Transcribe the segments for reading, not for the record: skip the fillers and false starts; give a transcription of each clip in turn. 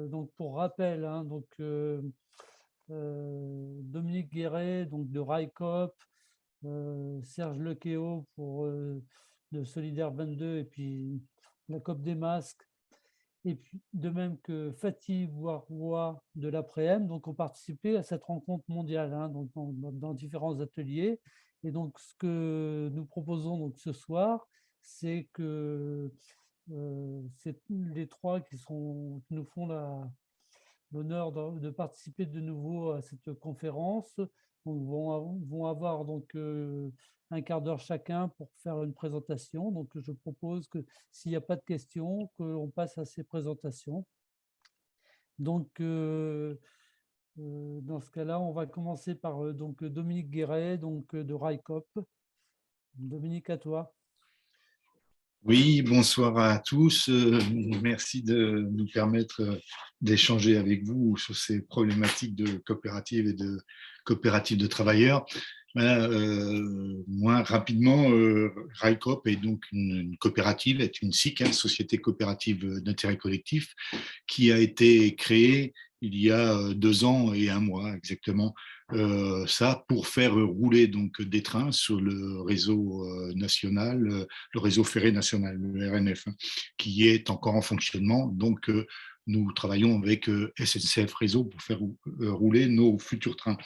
Donc pour rappel, hein, Dominique Guéret donc de RICOP, Serge Lequéot de Solidaire 22 et puis la COP des masques, et puis de même que Fatih Bouarroua de l'Après-M, donc ont participé à cette rencontre mondiale, hein, donc dans différents ateliers. Et donc ce que nous proposons donc ce soir, c'est que c'est les trois qui nous font l'honneur de participer de nouveau à cette conférence. Donc, vont avoir donc un quart d'heure chacun pour faire une présentation. Donc, je propose que s'il n'y a pas de questions, qu'on passe à ces présentations. Donc, dans ce cas-là, on va commencer par donc Dominique Guéret, de RICOP. Dominique, à toi. Oui, bonsoir à tous. Merci de nous permettre d'échanger avec vous sur ces problématiques de coopératives et de coopératives de travailleurs. Voilà, moi, rapidement, RICOP est donc une coopérative, est une SIC, hein, Société coopérative d'intérêt collectif, qui a été créée il y a 2 ans et 1 mois exactement, ça pour faire rouler donc des trains sur le réseau national, le réseau ferré national, le RNF, hein, qui est encore en fonctionnement. Donc, nous travaillons avec SNCF Réseau pour faire rouler nos futurs trains.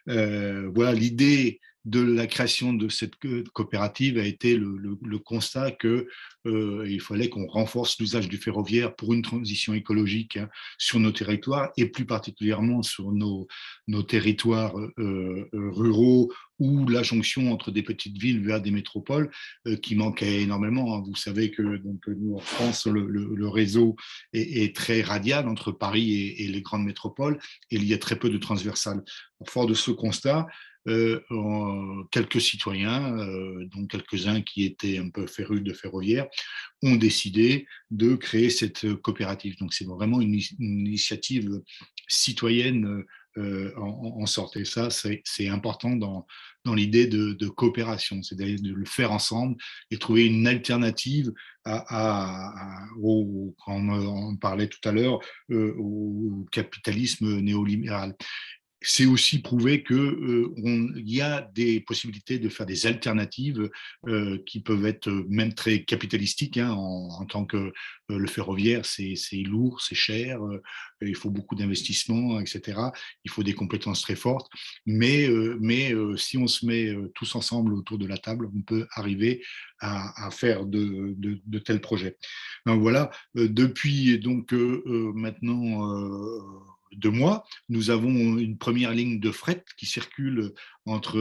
Voilà, l'idée de la création de cette coopérative a été le constat que il fallait qu'on renforce l'usage du ferroviaire pour une transition écologique, hein, sur nos territoires et plus particulièrement sur nos territoires ruraux ou la jonction entre des petites villes vers des métropoles qui manquait énormément, hein. Vous savez que donc, nous, en France, le réseau est très radial entre Paris et les grandes métropoles et il y a très peu de transversales. Fort de ce constat, quelques citoyens, dont quelques-uns qui étaient un peu férus de ferroviaire, ont décidé de créer cette coopérative. Donc c'est vraiment une initiative citoyenne en sorte. Et ça, c'est important dans l'idée de coopération, c'est de le faire ensemble et trouver une alternative quand on parlait tout à l'heure, au capitalisme néolibéral. C'est aussi prouvé qu'il y a des possibilités de faire des alternatives qui peuvent être même très capitalistiques, hein, en tant que le ferroviaire, c'est lourd, c'est cher, il faut beaucoup d'investissements, etc. Il faut des compétences très fortes. Mais si on se met tous ensemble autour de la table, on peut arriver à faire de tels projets. Donc voilà, depuis donc maintenant 2 mois, nous avons une première ligne de fret qui circule entre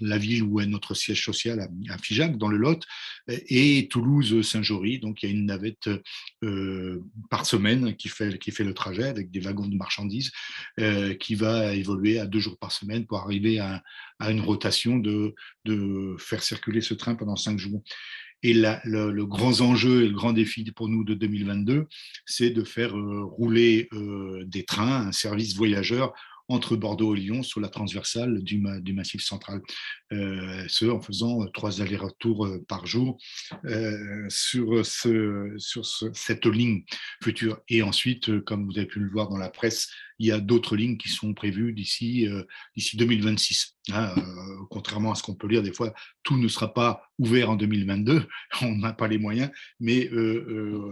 la ville où est notre siège social à Figeac, dans le Lot, et Toulouse-Saint-Jory. Donc, il y a une navette par semaine qui fait le trajet avec des wagons de marchandises qui va évoluer à 2 jours par semaine pour arriver à une rotation de faire circuler ce train pendant 5 jours. Et le grand enjeu et le grand défi pour nous de 2022, c'est de faire rouler des trains, un service voyageur entre Bordeaux et Lyon sur la transversale du Massif central, ce en faisant 3 allers-retours par jour cette ligne future. Et ensuite, comme vous avez pu le voir dans la presse, il y a d'autres lignes qui sont prévues d'ici 2026. Hein, contrairement à ce qu'on peut lire des fois, tout ne sera pas ouvert en 2022, on n'a pas les moyens, mais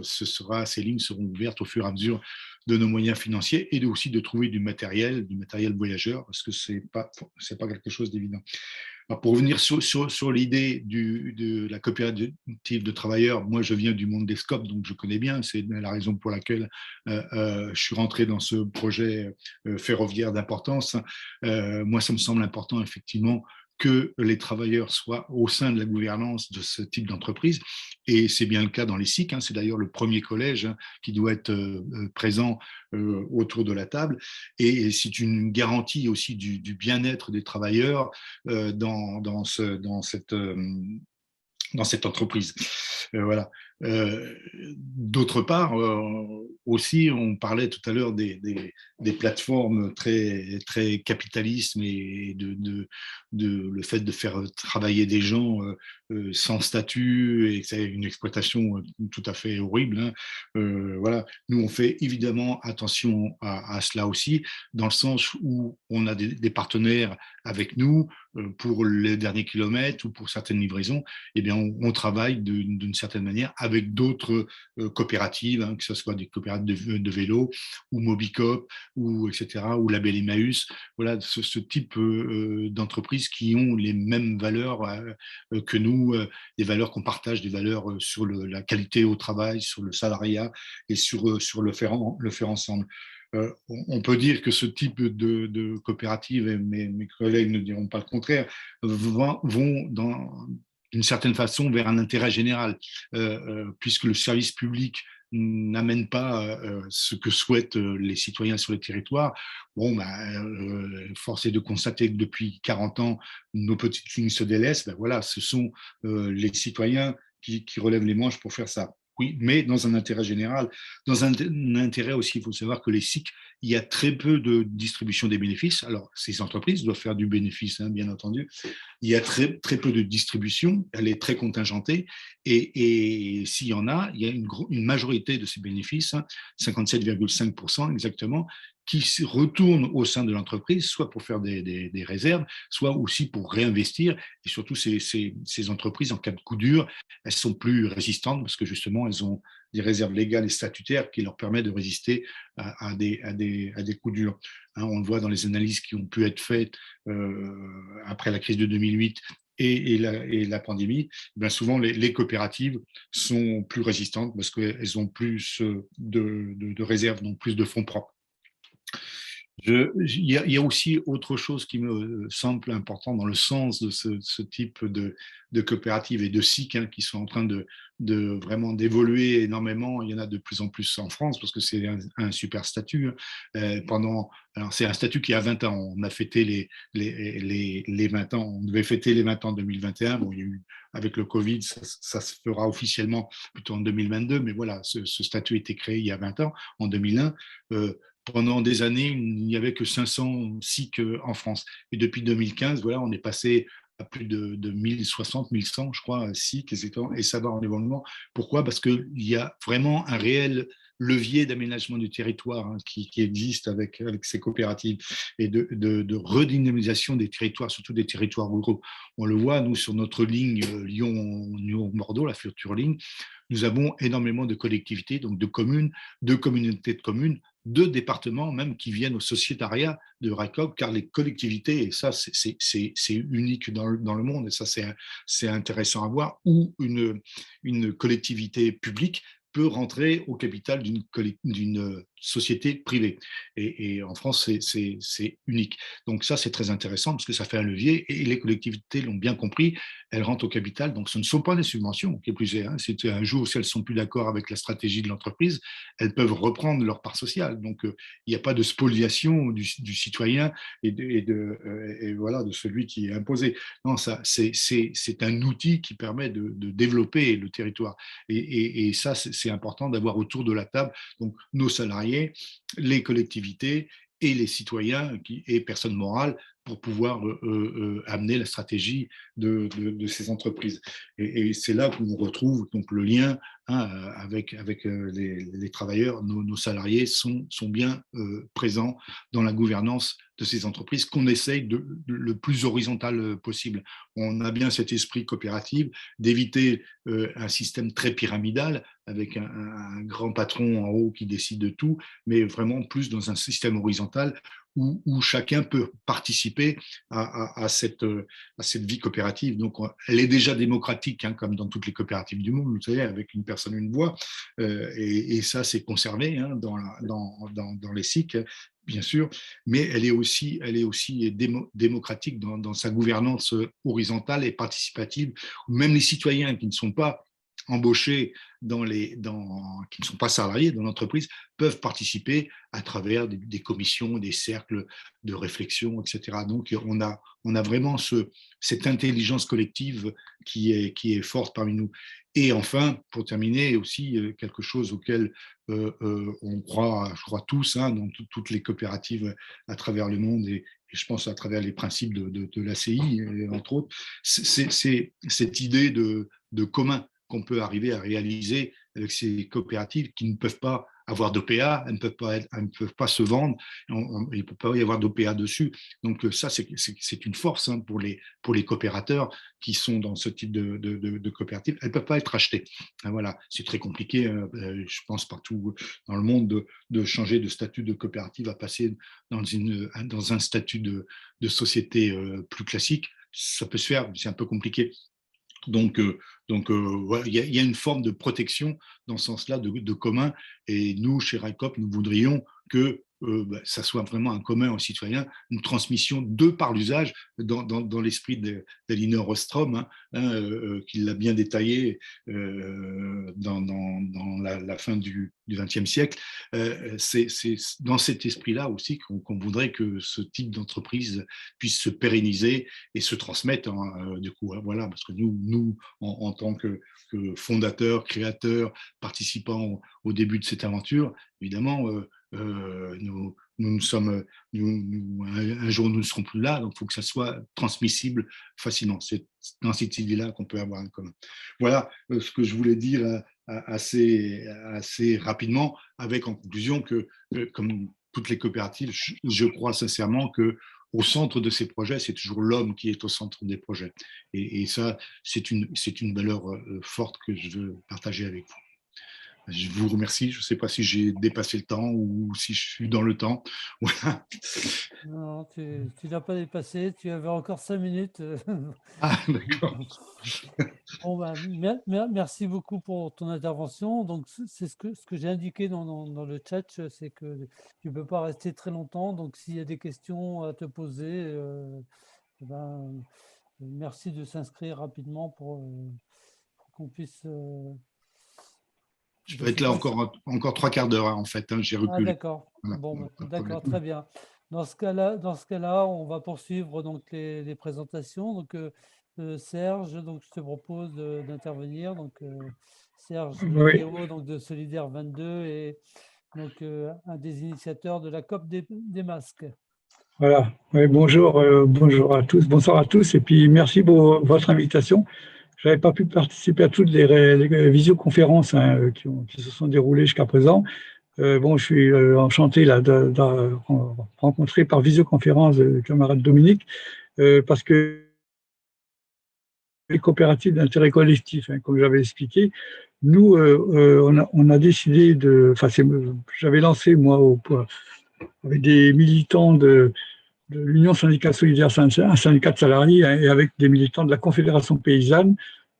ces lignes seront ouvertes au fur et à mesure de nos moyens financiers et aussi de trouver du matériel voyageur, parce que c'est pas quelque chose d'évident. Alors pour revenir sur l'idée de la coopérative de travailleurs, moi je viens du monde des SCOP, donc je connais bien, c'est la raison pour laquelle je suis rentré dans ce projet ferroviaire d'importance. Moi ça me semble important effectivement que les travailleurs soient au sein de la gouvernance de ce type d'entreprise. Et c'est bien le cas dans les SIC, hein, c'est d'ailleurs le premier collège, hein, qui doit être présent autour de la table. Et c'est une garantie aussi du bien-être des travailleurs dans cette entreprise. Voilà. D'autre part, aussi, on parlait tout à l'heure des plateformes très capitalisme et de le fait de faire travailler des gens sans statut, et que c'est une exploitation tout à fait horrible. Hein. Voilà. Nous, on fait évidemment attention à cela aussi, dans le sens où on a des partenaires avec nous pour les derniers kilomètres ou pour certaines livraisons. Eh bien, on travaille d'une certaine manière avec d'autres coopératives, hein, que ce soit des coopératives de vélo ou Mobicop, ou etc., ou Label Emmaüs. Voilà, ce type d'entreprises qui ont les mêmes valeurs que nous, des valeurs qu'on partage, des valeurs sur la qualité au travail, sur le salariat et sur le faire ensemble. On peut dire que ce type de coopérative, et mes collègues ne diront pas le contraire, vont d'une certaine façon vers un intérêt général, puisque le service public n'amène pas ce que souhaitent les citoyens sur les territoires. Bon, force est de constater que depuis 40 ans, nos petites lignes se délaissent. Ben voilà, ce sont les citoyens qui relèvent les manches pour faire ça. Oui, mais dans un intérêt général. Dans un intérêt aussi, il faut savoir que les SIC, il y a très peu de distribution des bénéfices. Alors, ces entreprises doivent faire du bénéfice, hein, bien entendu. Il y a très peu de distribution, elle est très contingentée. Et s'il y en a, il y a une majorité de ces bénéfices, hein, 57,5% exactement, qui se retournent au sein de l'entreprise, soit pour faire des réserves, soit aussi pour réinvestir. Et surtout, ces entreprises, en cas de coup dur, elles sont plus résistantes parce que justement, elles ont des réserves légales et statutaires qui leur permettent de résister à des coups durs. Hein, on le voit dans les analyses qui ont pu être faites après la crise de 2008 et la pandémie. Bien souvent, les coopératives sont plus résistantes parce qu'elles ont plus de réserves, donc plus de fonds propres. Il y a aussi autre chose qui me semble important dans le sens de ce type de coopératives et de SIC, hein, qui sont en train de vraiment d'évoluer énormément. Il y en a de plus en plus en France parce que c'est un super statut. Alors c'est un statut qui a 20 ans. On a fêté les 20 ans. On devait fêter les 20 ans en 2021. Bon, il y a eu, avec le Covid, ça se fera officiellement plutôt en 2022. Mais voilà, ce statut a été créé il y a 20 ans, en 2001. Pendant des années, il n'y avait que 500 SIC en France. Et depuis 2015, voilà, on est passé à plus de 1060, 1100, je crois, SIC, et ça va en évoluant. Pourquoi? Parce qu'il y a vraiment un réel levier d'aménagement du territoire, hein, qui existe avec ces coopératives, et de redynamisation des territoires, surtout des territoires ruraux. On le voit, nous, sur notre ligne Lyon-Bordeaux, la future ligne, nous avons énormément de collectivités, donc de communes, de communautés de communes, de départements même qui viennent au sociétariat de RACOP, car les collectivités, et ça c'est unique dans le monde, et ça c'est intéressant à voir, où une collectivité publique peut rentrer au capital d'une société privée. Et en France, c'est unique. Donc ça, c'est très intéressant parce que ça fait un levier, et les collectivités l'ont bien compris, elles rentrent au capital. Donc ce ne sont pas des subventions, qui est plus hein. C'est un jour, si elles ne sont plus d'accord avec la stratégie de l'entreprise, elles peuvent reprendre leur part sociale. Donc il n'y a pas de spoliation du citoyen et voilà, de celui qui est imposé. Non, ça, c'est un outil qui permet de développer le territoire. Et ça, c'est important d'avoir autour de la table donc nos salariés, les collectivités et les citoyens et personnes morales pour pouvoir amener la stratégie de ces entreprises. Et c'est là qu'on retrouve donc le lien, hein, avec les travailleurs. Nos salariés sont bien présents dans la gouvernance de ces entreprises, qu'on essaye le plus horizontal possible. On a bien cet esprit coopératif d'éviter un système très pyramidal avec un grand patron en haut qui décide de tout, mais vraiment plus dans un système horizontal où chacun peut participer à cette vie coopérative. Donc, elle est déjà démocratique, hein, comme dans toutes les coopératives du monde, vous savez, avec une personne, une voix. Et ça, c'est conservé, hein, dans les SIC, bien sûr, mais elle est aussi démocratique dans sa gouvernance horizontale et participative, où même les citoyens qui ne sont pas embauchés qui ne sont pas salariés dans l'entreprise peuvent participer à travers des commissions, des cercles de réflexion, etc. Donc, on a vraiment cette intelligence collective qui est forte parmi nous. Et enfin, pour terminer, aussi quelque chose auquel on croit, je crois tous, hein, dans toutes les coopératives à travers le monde, et je pense à travers les principes de l'ACI, entre autres, c'est cette idée de commun qu'on peut arriver à réaliser avec ces coopératives qui ne peuvent pas avoir d'OPA, elles ne peuvent pas se vendre, il ne peut pas y avoir d'OPA dessus. Donc ça, c'est une force, hein, pour les coopérateurs qui sont dans ce type de coopérative. Elles ne peuvent pas être achetées. Voilà, c'est très compliqué, je pense, partout dans le monde de changer de statut de coopérative à passer dans un statut de société plus classique. Ça peut se faire, mais c'est un peu compliqué. Donc, ouais, il y a une forme de protection dans ce sens-là de commun. Et nous, chez RICOP, nous voudrions que ça soit vraiment un commun aux citoyens, une transmission de par l'usage, dans l'esprit d'Elinor Ostrom, qui l'a bien détaillé dans la fin du XXe siècle. C'est dans cet esprit-là aussi qu'on voudrait que ce type d'entreprise puisse se pérenniser et se transmettre, du coup, hein, voilà, parce que nous en tant que fondateurs, créateurs, participants au début de cette aventure, évidemment, nous sommes, un jour nous ne serons plus là, donc il faut que ça soit transmissible facilement. C'est dans cette idée-là qu'on peut avoir un commun. Voilà ce que je voulais dire assez rapidement, avec en conclusion que, comme toutes les coopératives, je crois sincèrement que au centre de ces projets, c'est toujours l'homme qui est au centre des projets. Et ça, c'est une valeur forte que je veux partager avec vous. Je vous remercie. Je ne sais pas si j'ai dépassé le temps ou si je suis dans le temps. Voilà. Non, tu n'as pas dépassé, tu avais encore 5 minutes. Ah, d'accord. Bon, bah, merci beaucoup pour ton intervention. Donc, c'est ce que j'ai indiqué dans le chat, c'est que tu ne peux pas rester très longtemps. Donc, s'il y a des questions à te poser, merci de s'inscrire rapidement pour qu'on puisse. Je Je vais sais être là pas. encore 3/4 d'heure, hein, en fait. Hein, j'ai Ah, reculé. d'accord. Voilà, Bon, pas de d'accord, problème. très bien. Dans ce cas-là, on va poursuivre donc les présentations. Donc, Serge, donc je te propose d'intervenir. Donc, Serge Oui, Lequeo, donc de Solidaire 22 et donc un des initiateurs de la COP des masques. voilà. Oui, bonjour, bonjour à tous, bonsoir à tous, et puis merci pour votre invitation. Je n'avais pas pu participer à toutes les visioconférences, hein, qui se sont déroulées jusqu'à présent. Bon, je suis enchanté là, de rencontrer par visioconférence le camarade Dominique, parce que les coopératives d'intérêt collectif, hein, comme j'avais expliqué, nous, on a décidé j'avais lancé, moi, avec des militants de l'Union syndicale solidaire, un syndicat de salariés, hein, et avec des militants de la Confédération paysanne,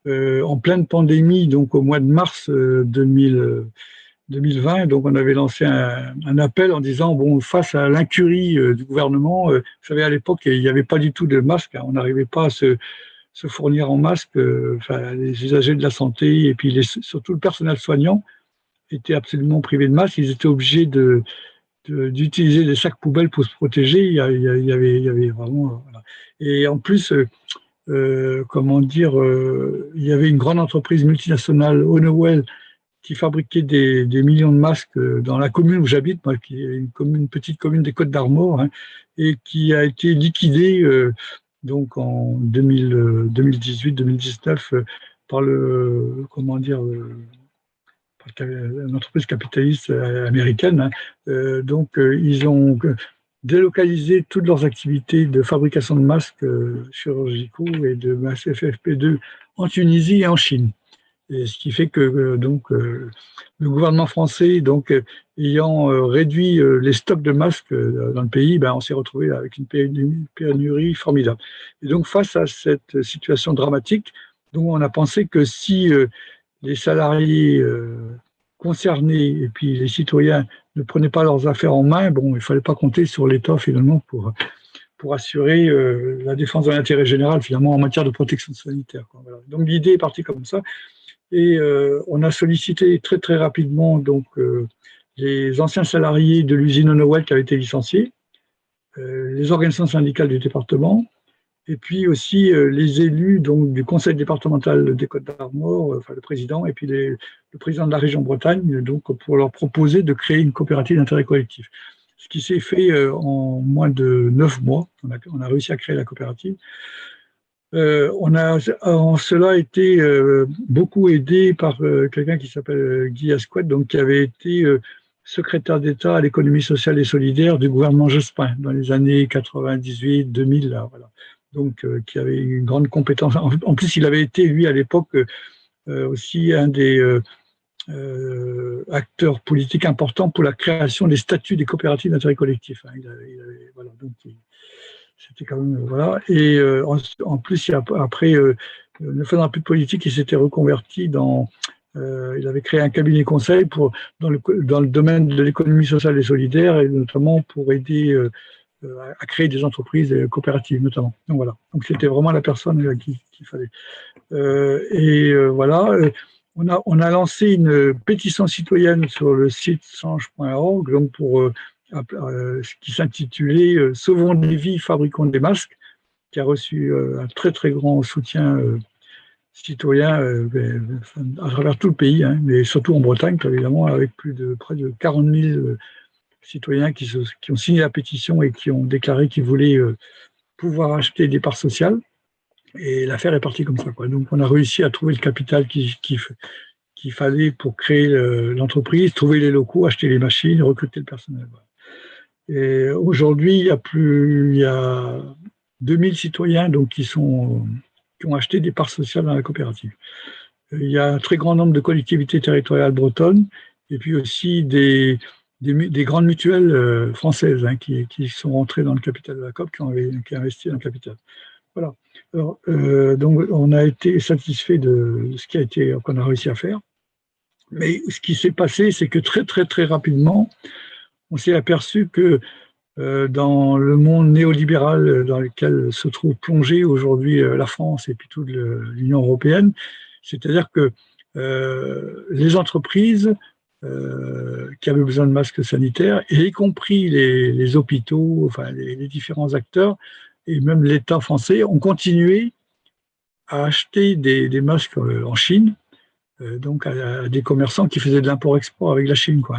en pleine pandémie, donc au mois de mars 2020. Donc on avait lancé un appel en disant, bon, face à l'incurie du gouvernement, vous savez, à l'époque, il n'y avait pas du tout de masques, hein, on n'arrivait pas à se fournir en masques, les usagers de la santé et puis surtout le personnel soignant étaient absolument privés de masques, ils étaient obligés d'utiliser des sacs poubelles pour se protéger. Il y avait vraiment. Voilà. Et en plus, comment dire, il y avait une grande entreprise multinationale, Honeywell, qui fabriquait des millions de masques dans la commune où j'habite, moi, qui est une petite commune des Côtes d'Armor, hein, et qui a été liquidée donc en 2018-2019 par comment dire, une entreprise capitaliste américaine. Hein. Ils ont délocalisé toutes leurs activités de fabrication de masques chirurgicaux et de masques FFP2 en Tunisie et en Chine. Et ce qui fait que le gouvernement français, ayant réduit les stocks de masques dans le pays, on s'est retrouvé avec une pénurie formidable. Et donc, face à cette situation dramatique, on a pensé que si les salariés concernés et puis les citoyens ne prenaient pas leurs affaires en main, bon, il ne fallait pas compter sur l'État finalement pour assurer la défense de l'intérêt général finalement en matière de protection sanitaire. Quoi, voilà. Donc l'idée est partie comme ça. Et on a sollicité très très rapidement donc les anciens salariés de l'usine Honeywell qui avaient été licenciés, les organisations syndicales du département, et puis aussi les élus donc, du conseil départemental des Côtes-d'Armor, enfin le président, et puis le président de la région Bretagne, donc pour leur proposer de créer une coopérative d'intérêt collectif. Ce qui s'est fait en moins de 9 mois. On a réussi à créer la coopérative. On a en cela été beaucoup aidé par quelqu'un qui s'appelle Guy Asquette, donc qui avait été secrétaire d'État à l'économie sociale et solidaire du gouvernement Jospin dans les années 98-2000. Là, voilà. Donc, qui avait une grande compétence. En plus, il avait été, lui, à l'époque, aussi un des acteurs politiques importants pour la création des statuts des coopératives d'intérêt collectif. Hein. Voilà, donc, c'était quand même voilà. Et en plus, après, ne faisant plus de politique, il s'était reconverti dans. Il avait créé un cabinet conseil dans le domaine de l'économie sociale et solidaire, et notamment pour aider à créer des entreprises coopératives, notamment. Donc voilà. Donc c'était vraiment la personne qu'il fallait. Voilà. On a lancé une pétition citoyenne sur le site change.org, donc pour qui s'intitulait Sauvons des vies, fabriquons des masques, qui a reçu un très très grand soutien citoyen à travers tout le pays, hein, mais surtout en Bretagne, évidemment, avec près de 40 000 citoyens qui ont signé la pétition et qui ont déclaré qu'ils voulaient pouvoir acheter des parts sociales. Et l'affaire est partie comme ça, quoi. Donc on a réussi à trouver le capital qu'il fallait pour créer l'entreprise, trouver les locaux, acheter les machines, recruter le personnel. Voilà. Et aujourd'hui, il y a 2000 citoyens donc, qui ont acheté des parts sociales dans la coopérative. Il y a un très grand nombre de collectivités territoriales bretonnes et puis aussi des grandes mutuelles françaises hein, qui sont rentrées dans le capital de la COP, qui ont investi dans le capital. Voilà. Alors, donc, on a été satisfait de ce qu'on a réussi à faire. Mais ce qui s'est passé, c'est que très, très, très rapidement, on s'est aperçu que dans le monde néolibéral dans lequel se trouve plongée aujourd'hui la France et puis toute l'Union européenne, c'est-à-dire que les entreprises qui avaient besoin de masques sanitaires, et y compris les hôpitaux, enfin les différents acteurs, et même l'État français, ont continué à acheter des masques en Chine, donc à des commerçants qui faisaient de l'import-export avec la Chine, quoi.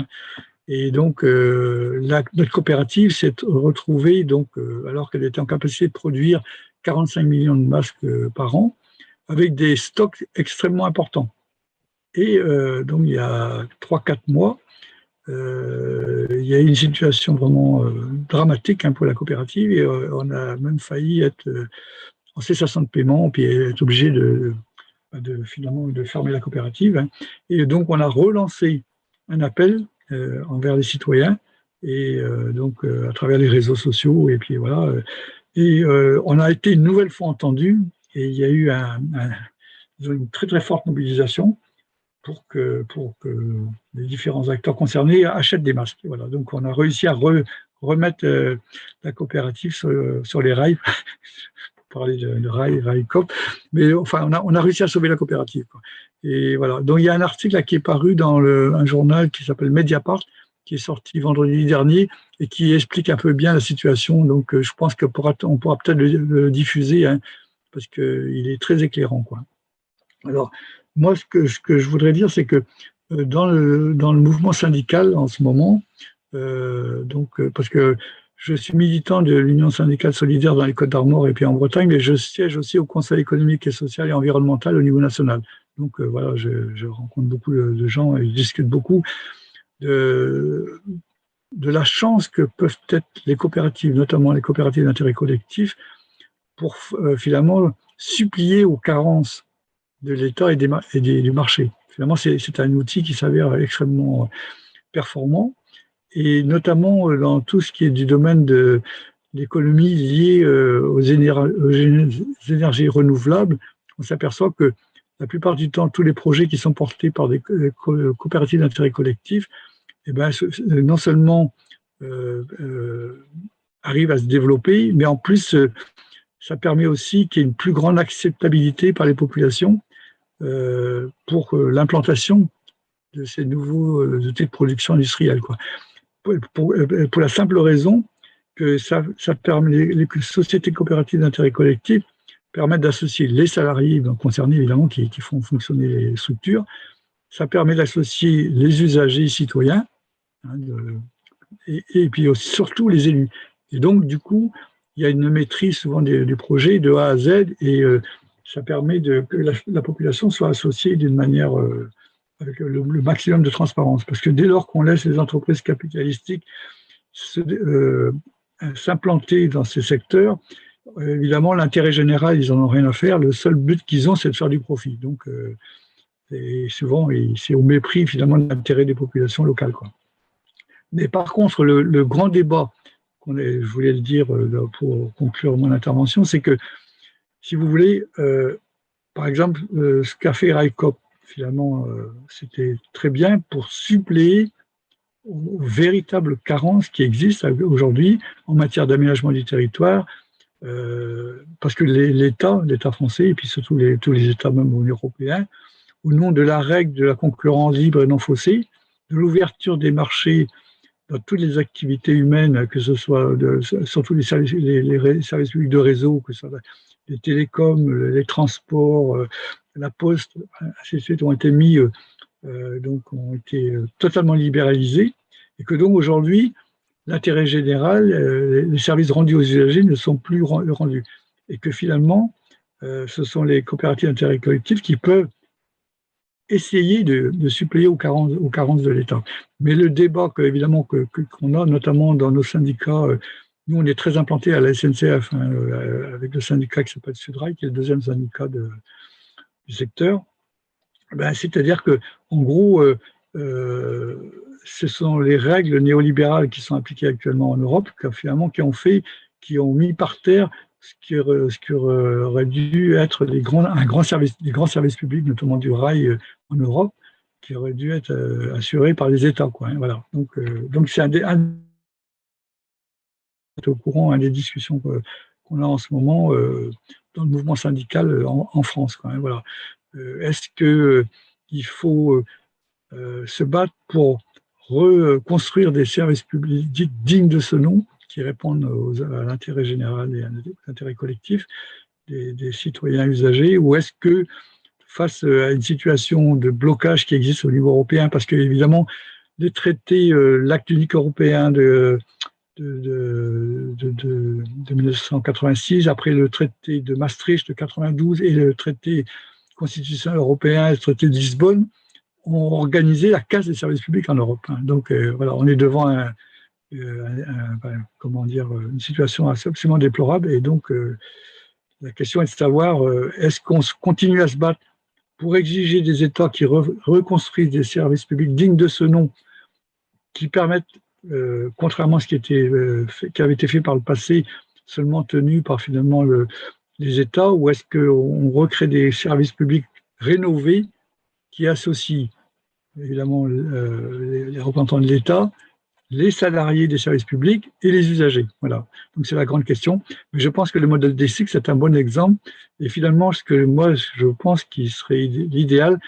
Et donc, notre coopérative s'est retrouvée, donc, alors qu'elle était en capacité de produire 45 millions de masques par an, avec des stocks extrêmement importants. Et donc, il y a 3-4 mois, il y a eu une situation vraiment dramatique hein, pour la coopérative, et on a même failli être en cessation de paiement, puis être obligé finalement de fermer la coopérative. Hein. Et donc, on a relancé un appel envers les citoyens, et donc à travers les réseaux sociaux, et puis voilà. Et on a été une nouvelle fois entendu, et il y a eu une très très forte mobilisation pour que les différents acteurs concernés achètent des masques. Voilà. Donc on a réussi à remettre la coopérative sur les rails, pour parler de rail COP, mais enfin on a réussi à sauver la coopérative, quoi. Et voilà. Donc il y a un article là, qui est paru dans un journal qui s'appelle Mediapart, qui est sorti vendredi dernier et qui explique un peu bien la situation. Donc je pense qu'on pourra peut-être le diffuser hein, parce qu'il est très éclairant, quoi. Alors moi ce que je voudrais dire, c'est que dans le mouvement syndical en ce moment, parce que je suis militant de l'Union syndicale solidaire dans les Côtes-d'Armor et puis en Bretagne, mais je siège aussi au Conseil économique et social et environnemental au niveau national. Donc voilà, je rencontre beaucoup de gens et je discute beaucoup de la chance que peuvent être les coopératives, notamment les coopératives d'intérêt collectif, pour finalement supplier aux carences de l'État et du marché. Finalement, c'est un outil qui s'avère extrêmement performant, et notamment dans tout ce qui est du domaine de l'économie liée aux énergies renouvelables. On s'aperçoit que la plupart du temps, tous les projets qui sont portés par des coopératives d'intérêt collectif, eh ben, non seulement arrivent à se développer, mais en plus, ça permet aussi qu'il y ait une plus grande acceptabilité par les populations, pour l'implantation de ces nouveaux outils de production industrielle, quoi. Pour la simple raison que ça permet, les sociétés coopératives d'intérêt collectif permettent d'associer les salariés concernés, évidemment, qui font fonctionner les structures. Ça permet d'associer les usagers citoyens, hein, et puis aussi, surtout les élus. Et donc, du coup, il y a une maîtrise souvent du projet de A à Z, et ça permet que la population soit associée d'une manière avec le maximum de transparence. Parce que dès lors qu'on laisse les entreprises capitalistiques s'implanter dans ces secteurs, évidemment, l'intérêt général, ils n'en ont rien à faire. Le seul but qu'ils ont, c'est de faire du profit. Donc, et souvent, c'est au mépris, finalement, de l'intérêt des populations locales, quoi. Mais par contre, le grand débat, je voulais le dire pour conclure mon intervention, c'est que, si vous voulez, par exemple, ce qu'a fait RICOP, finalement, c'était très bien pour suppléer aux véritables carences qui existent aujourd'hui en matière d'aménagement du territoire, parce que l'État français, et puis surtout tous les États même européens, au nom de la règle de la concurrence libre et non faussée, de l'ouverture des marchés dans toutes les activités humaines, que ce soit surtout les services publics de réseau, que ce soit les télécoms, les transports, la poste, ainsi de suite, ont été donc ont été totalement libéralisés, et que donc aujourd'hui, l'intérêt général, les services rendus aux usagers ne sont plus rendus, et que finalement, ce sont les coopératives d'intérêt collectif qui peuvent essayer de suppléer aux carences de l'État. Mais le débat évidemment qu'on a, notamment dans nos syndicats, nous on est très implantés à la SNCF, hein, avec le syndicat qui s'appelle Sudrail, qui est le deuxième syndicat du secteur. Ben, c'est-à-dire que, en gros, ce sont les règles néolibérales qui sont appliquées actuellement en Europe, finalement, qui ont mis par terre ce qui aurait dû être des grands services publics, notamment du rail en Europe, qui auraient dû être assurés par les États, quoi, hein, voilà. Donc c'est au courant, des discussions qu'on a en ce moment dans le mouvement syndical en France, quoi, hein, voilà. Est-ce qu'il faut se battre pour reconstruire des services publics dignes de ce nom, qui répondent à l'intérêt général et à l'intérêt collectif des citoyens usagers, ou est-ce que, face à une situation de blocage qui existe au niveau européen, parce que évidemment, les traités, l'acte unique européen de 1986, après le traité de Maastricht de 92 et le traité constitutionnel européen, le traité de Lisbonne, ont organisé la casse des services publics en Europe. Donc voilà, on est devant comment dire, une situation absolument déplorable, et donc la question est de savoir est-ce qu'on continue à se battre pour exiger des États qui reconstruisent des services publics dignes de ce nom, qui permettent, contrairement à ce qui avait été fait par le passé, seulement tenu par finalement les États, ou est-ce qu'on recrée des services publics rénovés qui associent évidemment les représentants de l'État, les salariés des services publics et les usagers. Voilà. Donc c'est la grande question. Mais je pense que le modèle DESIC, c'est un bon exemple. Et finalement, ce que moi, je pense qui serait l'idéal,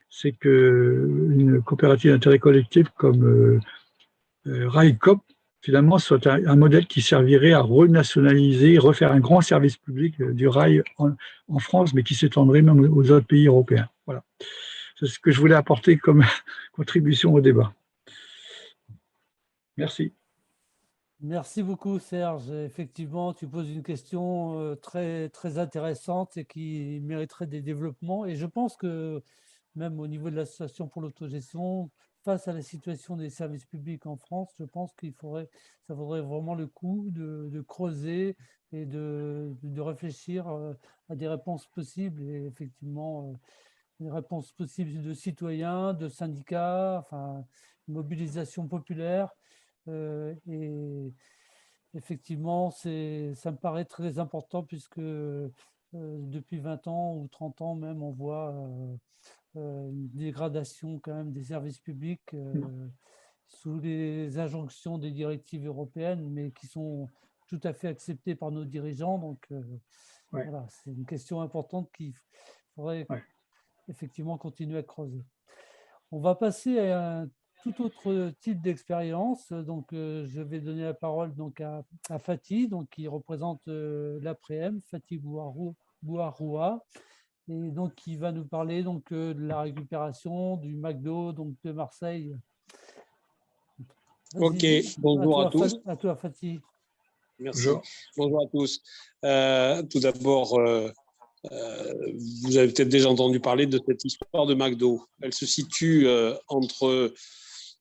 c'est qu'une coopérative d'intérêt collectif comme RICOP, finalement, soit un modèle qui servirait à renationaliser, refaire un grand service public du rail en France, mais qui s'étendrait même aux autres pays européens. Voilà. C'est ce que je voulais apporter comme contribution au débat. Merci. Merci beaucoup, Serge. Effectivement, tu poses une question très, très intéressante et qui mériterait des développements. Et je pense que même au niveau de l'association pour l'autogestion, face à la situation des services publics en France, je pense ça vaudrait vraiment le coup de creuser et de réfléchir à des réponses possibles. Et effectivement, des réponses possibles de citoyens, de syndicats, enfin, mobilisation populaire. Et effectivement, ça me paraît très important puisque depuis 20 ans ou 30 ans même, on voit une dégradation quand même des services publics sous les injonctions des directives européennes, mais qui sont tout à fait acceptées par nos dirigeants. Donc, Ouais. voilà, c'est une question importante qu'il faudrait Ouais. effectivement continuer à creuser. On va passer à un tout autre type d'expérience. Donc, je vais donner la parole donc à Fatih, donc, qui représente l'APREM, Fatih Bouaroua, et donc qui va nous parler donc, de la récupération du McDo donc, de Marseille. Ok, bonjour à tous. À toi, Fatih. Merci. Bonjour à tous. Tout d'abord, vous avez peut-être déjà entendu parler de cette histoire de McDo. Elle se situe entre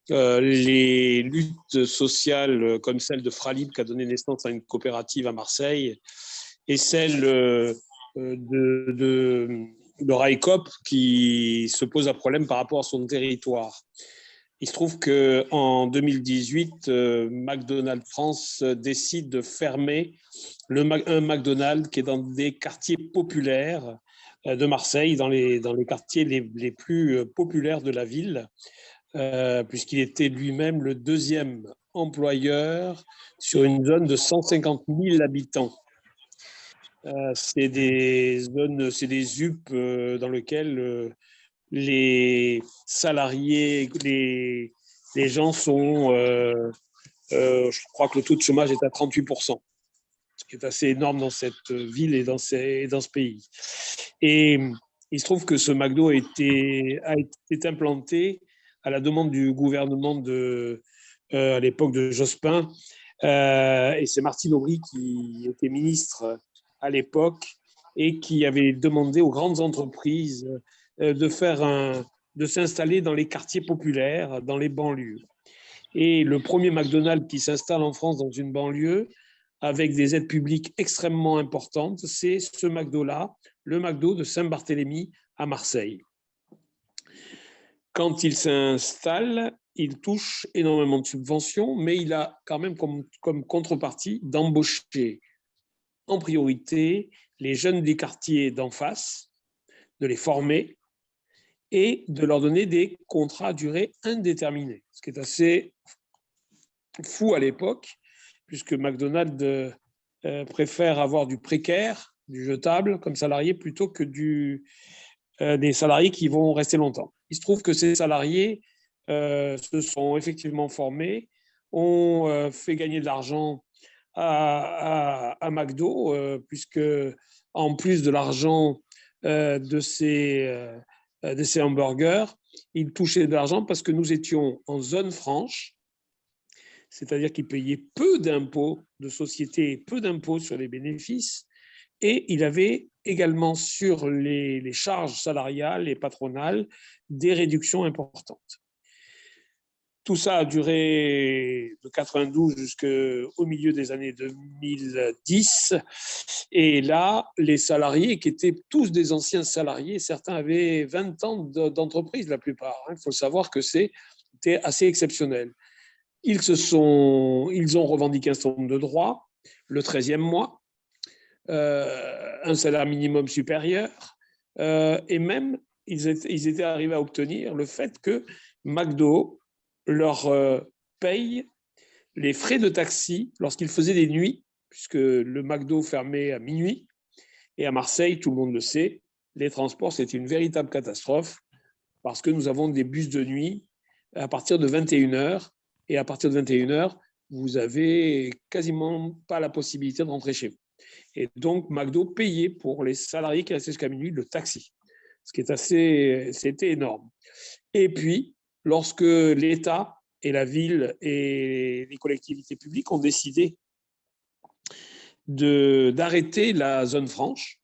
les luttes sociales comme celle de Fralib qui a donné naissance à une coopérative à Marseille et celle de Raikop qui se pose un problème par rapport à son territoire. Il se trouve qu'en 2018, McDonald's France décide de fermer un McDonald's qui est dans des quartiers populaires de Marseille, dans les quartiers les plus populaires de la ville, puisqu'il était lui-même le deuxième employeur sur une zone de 150 000 habitants. C'est des zones, c'est des ZUP dans lesquelles les salariés, les gens sont, je crois que le taux de chômage est à 38%, ce qui est assez énorme dans cette ville et dans ce pays. Et il se trouve que ce McDo a été implanté à la demande du gouvernement à l'époque de Jospin, et c'est Martine Aubry qui était ministre à l'époque et qui avait demandé aux grandes entreprises de s'installer dans les quartiers populaires, dans les banlieues. Et le premier McDonald's qui s'installe en France dans une banlieue, avec des aides publiques extrêmement importantes, c'est ce McDo-là, le McDo de Saint-Barthélemy à Marseille. Quand il s'installe, il touche énormément de subventions, mais il a quand même comme contrepartie d'embaucher en priorité les jeunes des quartiers d'en face, de les former et de leur donner des contrats à durée indéterminée, ce qui est assez fou à l'époque, puisque McDonald's préfère avoir du précaire, du jetable comme salarié, plutôt que des salariés qui vont rester longtemps. Il se trouve que ces salariés se sont effectivement formés, ont fait gagner de l'argent à McDo, puisque en plus de l'argent de ces hamburgers, ils touchaient de l'argent parce que nous étions en zone franche, c'est-à-dire qu'ils payaient peu d'impôts de société, peu d'impôts sur les bénéfices, et il avait également sur les charges salariales et patronales des réductions importantes. Tout ça a duré de 92 jusqu'au milieu des années 2010. Et là, les salariés, qui étaient tous des anciens salariés, certains avaient 20 ans d'entreprise, la plupart. Il faut savoir que c'était assez exceptionnel. Ils ont revendiqué un certain nombre de droits, le 13e mois, un salaire minimum supérieur, et même ils étaient arrivés à obtenir le fait que McDo leur paye les frais de taxi lorsqu'ils faisaient des nuits, puisque le McDo fermait à minuit, et à Marseille, tout le monde le sait, les transports, c'est une véritable catastrophe, parce que nous avons des bus de nuit à partir de 21h, et à partir de 21h, vous n'avez quasiment pas la possibilité de rentrer chez vous. Et donc, McDo payait pour les salariés qui restaient jusqu'à minuit le taxi, ce qui est c'était énorme. Et puis, lorsque l'État et la ville et les collectivités publiques ont décidé d'arrêter la zone franche,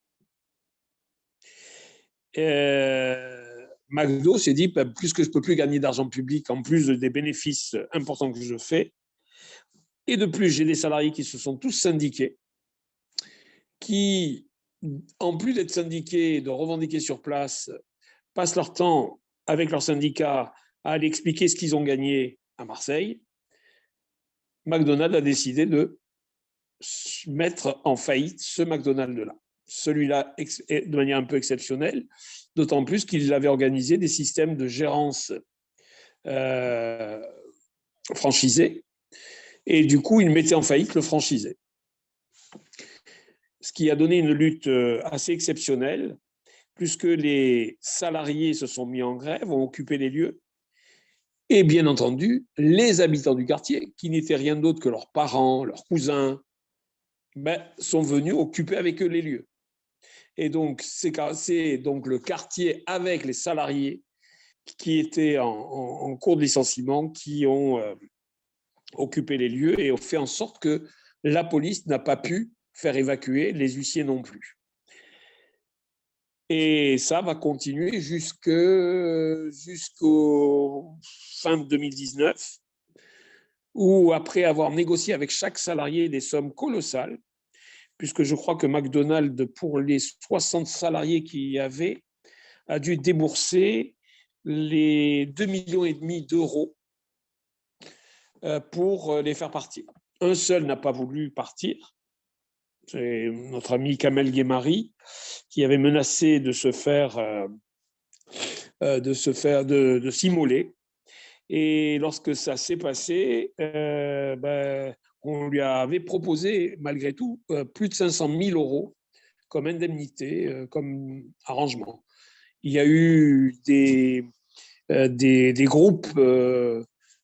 McDo s'est dit, puisque je ne peux plus gagner d'argent public, en plus des bénéfices importants que je fais, et de plus, j'ai des salariés qui se sont tous syndiqués, qui, en plus d'être syndiqués et de revendiquer sur place, passent leur temps avec leurs syndicats à aller expliquer ce qu'ils ont gagné à Marseille. McDonald's a décidé de mettre en faillite ce McDonald's-là. Celui-là de manière un peu exceptionnelle, d'autant plus qu'il avait organisé des systèmes de gérance franchisés, et du coup, il mettait en faillite le franchisé. Ce qui a donné une lutte assez exceptionnelle, puisque les salariés se sont mis en grève, ont occupé les lieux, et bien entendu, les habitants du quartier, qui n'étaient rien d'autre que leurs parents, leurs cousins, sont venus occuper avec eux les lieux. Et donc, c'est donc le quartier avec les salariés qui étaient en cours de licenciement, qui ont occupé les lieux et ont fait en sorte que la police n'a pas pu faire évacuer, les huissiers non plus. Et ça va continuer jusqu'au fin 2019, où après avoir négocié avec chaque salarié des sommes colossales, puisque je crois que McDonald's, pour les 60 salariés qu'il y avait, a dû débourser les 2,5 millions d'euros pour les faire partir. Un seul n'a pas voulu partir, c'est notre ami Kamel Guémari, qui avait menacé de s'immoler. Et lorsque ça s'est passé, on lui avait proposé, malgré tout, plus de 500 000 euros comme indemnité, comme arrangement. Il y a eu des groupes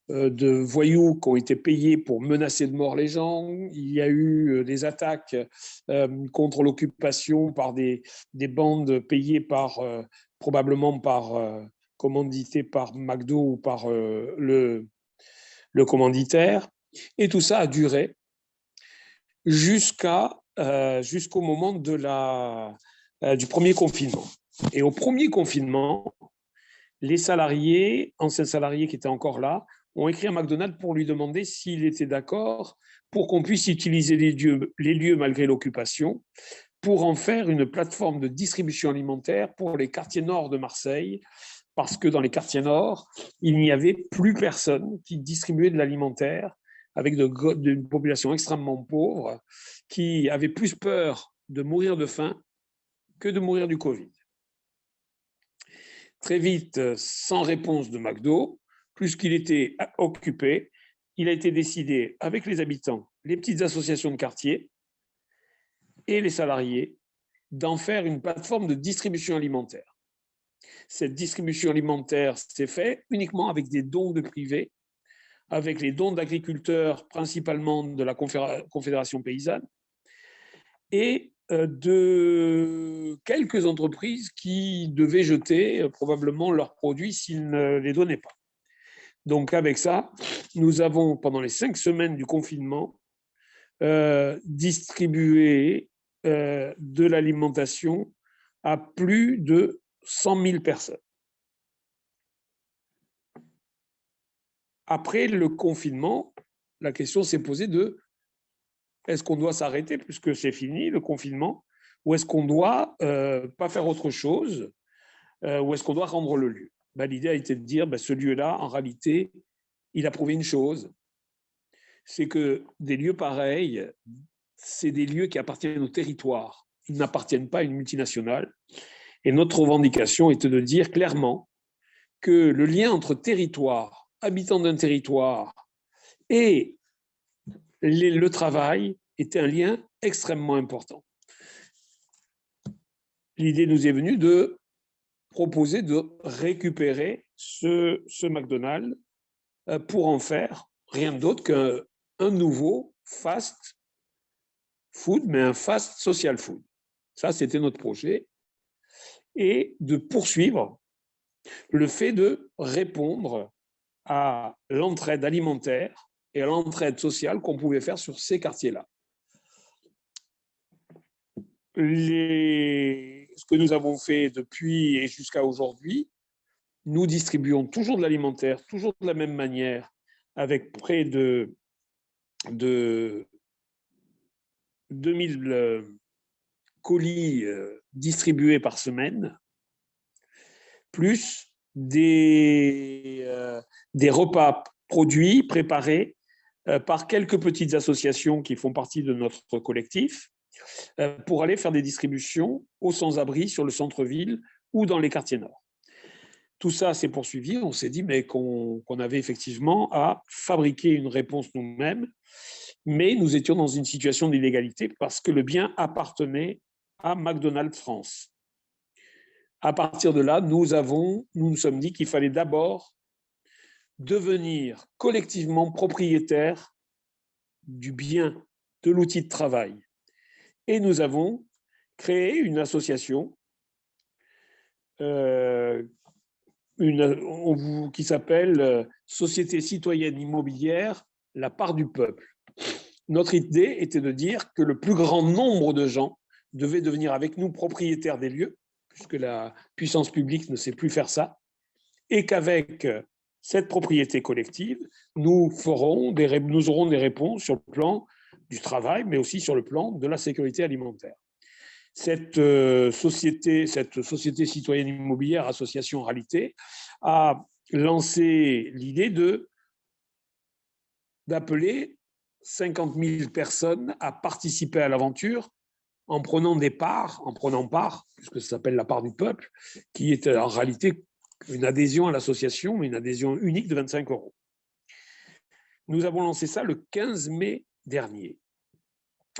de voyous qui ont été payés pour menacer de mort les gens. Il y a eu des attaques contre l'occupation par des bandes payées probablement commanditées par McDo ou par le commanditaire. Et tout ça a duré jusqu'au moment du premier confinement. Et au premier confinement, les salariés, anciens salariés qui étaient encore là, ont écrit à McDonald's pour lui demander s'il était d'accord pour qu'on puisse utiliser les lieux malgré l'occupation pour en faire une plateforme de distribution alimentaire pour les quartiers nord de Marseille, parce que dans les quartiers nord, il n'y avait plus personne qui distribuait de l'alimentaire, avec une population extrêmement pauvre qui avait plus peur de mourir de faim que de mourir du Covid. Très vite, sans réponse de McDo, puisqu'il était occupé, il a été décidé avec les habitants, les petites associations de quartier et les salariés d'en faire une plateforme de distribution alimentaire. Cette distribution alimentaire s'est faite uniquement avec des dons de privés, avec les dons d'agriculteurs, principalement de la Confédération paysanne, et de quelques entreprises qui devaient jeter probablement leurs produits s'ils ne les donnaient pas. Donc avec ça, nous avons, pendant les 5 semaines du confinement, distribué de l'alimentation à plus de 100 000 personnes. Après le confinement, la question s'est posée de est-ce qu'on doit s'arrêter puisque c'est fini le confinement, ou est-ce qu'on doit pas faire autre chose, ou est-ce qu'on doit rendre le lieu? L'idée a été de dire ce lieu-là, en réalité, il a prouvé une chose, c'est que des lieux pareils, c'est des lieux qui appartiennent au territoire, ils n'appartiennent pas à une multinationale. Et notre revendication était de dire clairement que le lien entre territoire, habitants d'un territoire et le travail était un lien extrêmement important. L'idée nous est venue de proposer de récupérer ce McDonald's pour en faire rien d'autre qu'un nouveau fast food, mais un fast social food. Ça, c'était notre projet. Et de poursuivre le fait de répondre à l'entraide alimentaire et à l'entraide sociale qu'on pouvait faire sur ces quartiers-là. Ce que nous avons fait depuis et jusqu'à aujourd'hui, nous distribuons toujours de l'alimentaire, toujours de la même manière, avec près de 2000 colis distribués par semaine, plus des repas produits, préparés par quelques petites associations qui font partie de notre collectif, pour aller faire des distributions aux sans-abri sur le centre-ville ou dans les quartiers nord. Tout ça s'est poursuivi, on s'est dit qu'on avait effectivement à fabriquer une réponse nous-mêmes, mais nous étions dans une situation d'illégalité parce que le bien appartenait à McDonald's France. à partir de là, nous nous sommes dit qu'il fallait d'abord devenir collectivement propriétaire du bien, de l'outil de travail. Et nous avons créé une association qui s'appelle Société citoyenne immobilière, la part du peuple. Notre idée était de dire que le plus grand nombre de gens devaient devenir avec nous propriétaires des lieux, puisque la puissance publique ne sait plus faire ça, et qu'avec cette propriété collective, nous aurons des réponses sur le plan du travail, mais aussi sur le plan de la sécurité alimentaire. Cette société citoyenne immobilière, association en réalité, a lancé l'idée d'appeler 50 000 personnes à participer à l'aventure en prenant part, puisque ça s'appelle la part du peuple, qui est en réalité une adhésion à l'association, mais une adhésion unique de 25 €. Nous avons lancé ça le 15 mai dernier.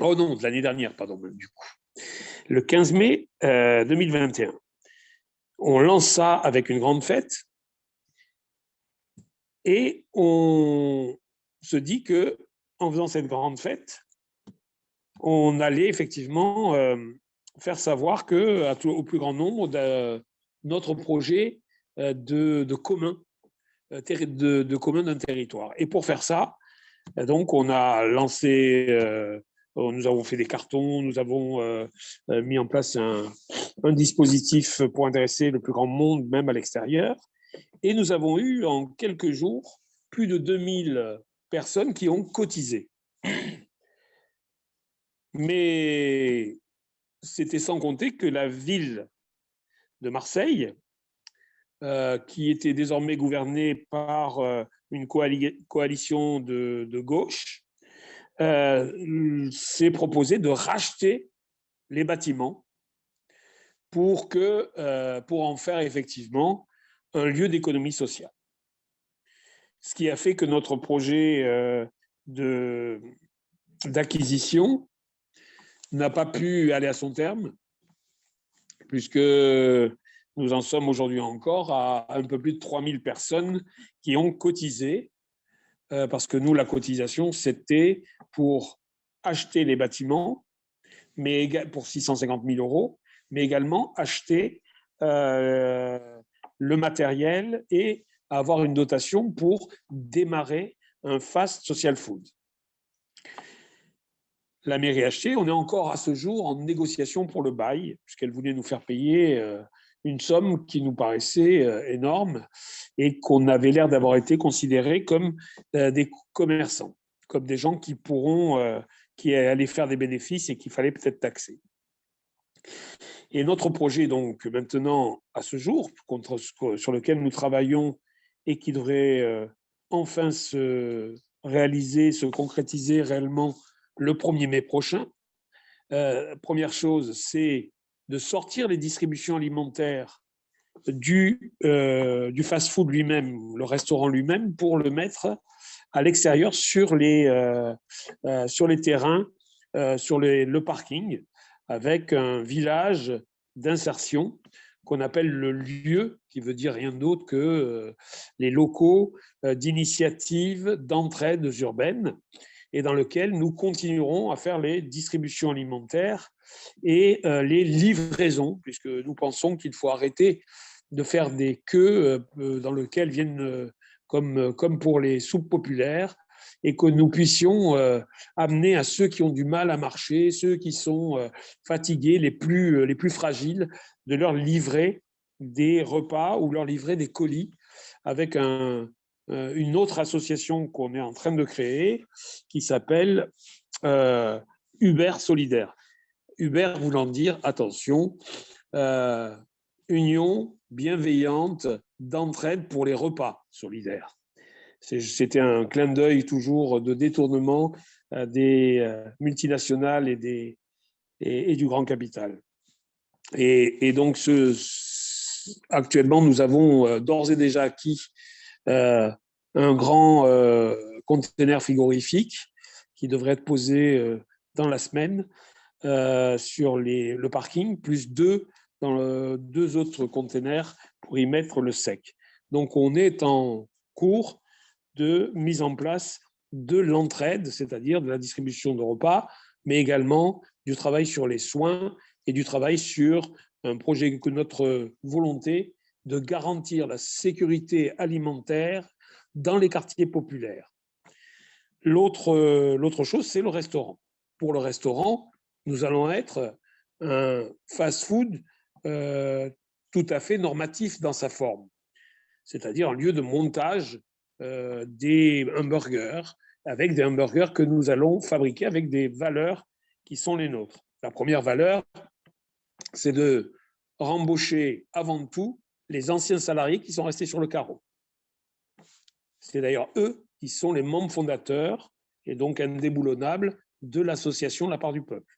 Oh non, de l'année dernière, pardon, du coup. Le 15 mai 2021. On lance ça avec une grande fête et on se dit que en faisant cette grande fête, on allait effectivement faire savoir au plus grand nombre de notre projet de commun d'un territoire. Et pour faire ça, donc on a lancé, nous avons fait des cartons, nous avons mis en place un dispositif pour intéresser le plus grand monde, même à l'extérieur. Et nous avons eu en quelques jours plus de 2000 personnes qui ont cotisé. Mais c'était sans compter que la ville de Marseille, qui était désormais gouvernée par une coalition de gauche, s'est proposé de racheter les bâtiments pour en faire effectivement un lieu d'économie sociale. Ce qui a fait que notre projet d'acquisition n'a pas pu aller à son terme, puisque nous en sommes aujourd'hui encore à un peu plus de 3000 personnes qui ont cotisé, parce que nous, la cotisation, c'était pour acheter les bâtiments, mais pour 650 000 €, mais également acheter le matériel et avoir une dotation pour démarrer un fast social food. La mairie a acheté, on est encore à ce jour en négociation pour le bail, puisqu'elle voulait nous faire payer une somme qui nous paraissait énorme et qu'on avait l'air d'avoir été considérés comme des commerçants, comme des gens qui allaient faire des bénéfices et qu'il fallait peut-être taxer. Et notre projet, donc, maintenant, à ce jour, sur lequel nous travaillons et qui devrait enfin se réaliser, se concrétiser réellement le 1er mai prochain. Première chose, c'est de sortir les distributions alimentaires du fast-food lui-même, le restaurant lui-même, pour le mettre à l'extérieur sur les terrains, sur le parking, avec un village d'insertion qu'on appelle le lieu, qui veut dire rien d'autre que les locaux d'initiatives d'entraide urbaines, et dans lequel nous continuerons à faire les distributions alimentaires et les livraisons, puisque nous pensons qu'il faut arrêter de faire des queues dans lesquelles viennent, comme pour les soupes populaires, et que nous puissions amener à ceux qui ont du mal à marcher, ceux qui sont fatigués, les plus fragiles, de leur livrer des repas ou leur livrer des colis avec une autre association qu'on est en train de créer qui s'appelle Uber Solidaire. Uber voulant dire, attention, union bienveillante d'entraide pour les repas solidaires. C'était un clin d'œil toujours de détournement des multinationales et du grand capital. Et donc, actuellement, nous avons d'ores et déjà acquis un grand conteneur frigorifique qui devrait être posé dans la semaine sur le parking, plus 2 dans 2 autres containers pour y mettre le sec. Donc, on est en cours de mise en place de l'entraide, c'est-à-dire de la distribution de repas, mais également du travail sur les soins et du travail sur un projet que notre volonté de garantir la sécurité alimentaire dans les quartiers populaires. L'autre chose, c'est le restaurant. Pour le restaurant, nous allons être un fast-food tout à fait normatif dans sa forme, c'est-à-dire un lieu de montage des hamburgers, avec des hamburgers que nous allons fabriquer avec des valeurs qui sont les nôtres. La première valeur, c'est de rembaucher avant tout les anciens salariés qui sont restés sur le carreau. C'est d'ailleurs eux qui sont les membres fondateurs et donc indéboulonnables de l'association La Part du Peuple.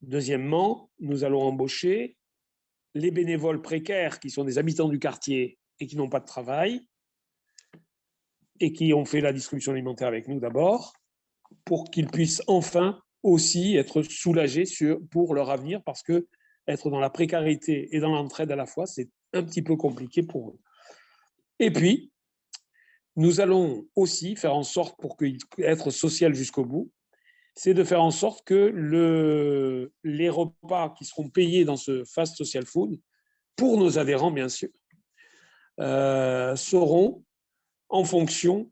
Deuxièmement, nous allons embaucher les bénévoles précaires qui sont des habitants du quartier et qui n'ont pas de travail et qui ont fait la distribution alimentaire avec nous d'abord, pour qu'ils puissent enfin aussi être soulagés pour leur avenir, parce que être dans la précarité et dans l'entraide à la fois, c'est un petit peu compliqué pour eux. Et puis, nous allons aussi faire en sorte, pour être social jusqu'au bout, c'est de faire en sorte que les repas qui seront payés dans ce fast social food, pour nos adhérents bien sûr, seront en fonction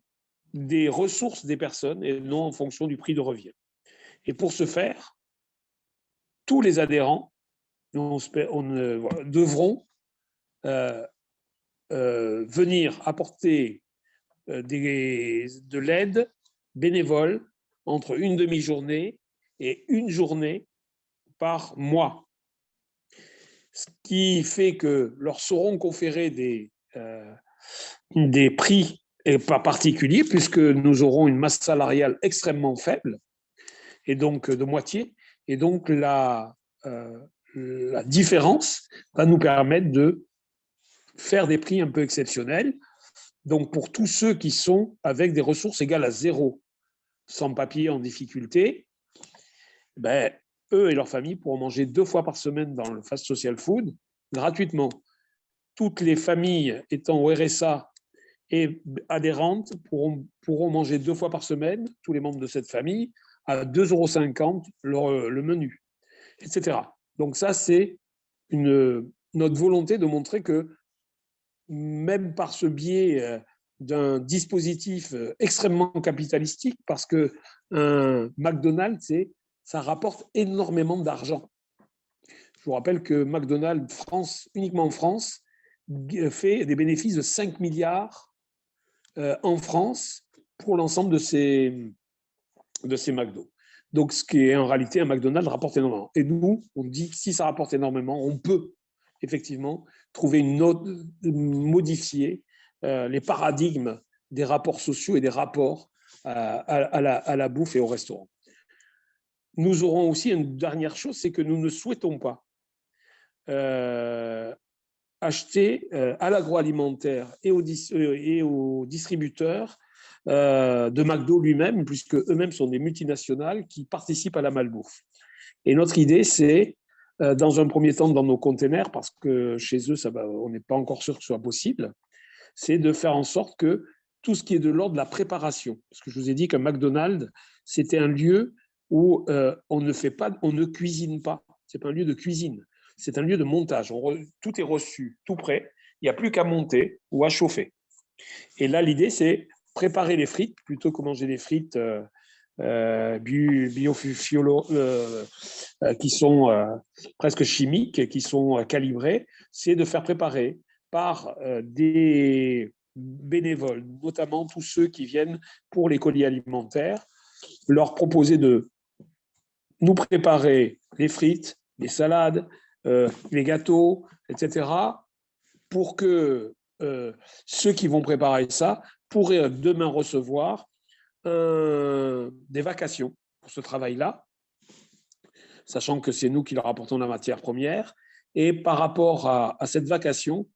des ressources des personnes et non en fonction du prix de revient. Et pour ce faire, tous les adhérents devront venir apporter de l'aide bénévole entre une demi-journée et une journée par mois. Ce qui fait que leur seront conférés des prix pas particuliers, puisque nous aurons une masse salariale extrêmement faible, et donc de moitié, et donc la différence va nous permettre de faire des prix un peu exceptionnels. Donc pour tous ceux qui sont avec des ressources égales à 0, sans papier, en difficulté, eux et leurs familles pourront manger 2 fois par semaine dans le fast social food gratuitement. Toutes les familles étant au RSA et adhérentes pourront manger 2 fois par semaine, tous les membres de cette famille, à 2,50 € le menu, etc. Donc ça, c'est notre volonté de montrer que même par ce biais d'un dispositif extrêmement capitalistique, parce que un McDonald's, ça rapporte énormément d'argent. Je vous rappelle que McDonald's France, uniquement en France, fait des bénéfices de 5 milliards en France pour l'ensemble de ces McDo. Donc, ce qui est en réalité un McDonald's rapporte énormément. Et nous, on dit que si ça rapporte énormément, on peut effectivement trouver modifier les paradigmes des rapports sociaux et des rapports à la bouffe et au restaurant. Nous aurons aussi une dernière chose, c'est que nous ne souhaitons pas acheter à l'agroalimentaire et aux distributeurs de McDo lui-même, puisque eux-mêmes sont des multinationales qui participent à la malbouffe. Et notre idée, c'est, dans un premier temps, dans nos containers, parce que chez eux, on n'est pas encore sûr que ce soit possible, c'est de faire en sorte que tout ce qui est de l'ordre de la préparation, parce que je vous ai dit qu'un McDonald's, c'était un lieu où on ne cuisine pas. C'est pas un lieu de cuisine, c'est un lieu de montage. Tout est reçu, tout prêt. Il n'y a plus qu'à monter ou à chauffer. Et là, l'idée, c'est préparer les frites plutôt que manger des frites qui sont presque chimiques, qui sont calibrées. C'est de faire préparer par des bénévoles, notamment tous ceux qui viennent pour les colis alimentaires, leur proposer de nous préparer les frites, les salades, les gâteaux, etc., pour que ceux qui vont préparer ça pourraient demain recevoir des vacations pour ce travail-là, sachant que c'est nous qui leur apportons la matière première. Et par rapport à cette vacation,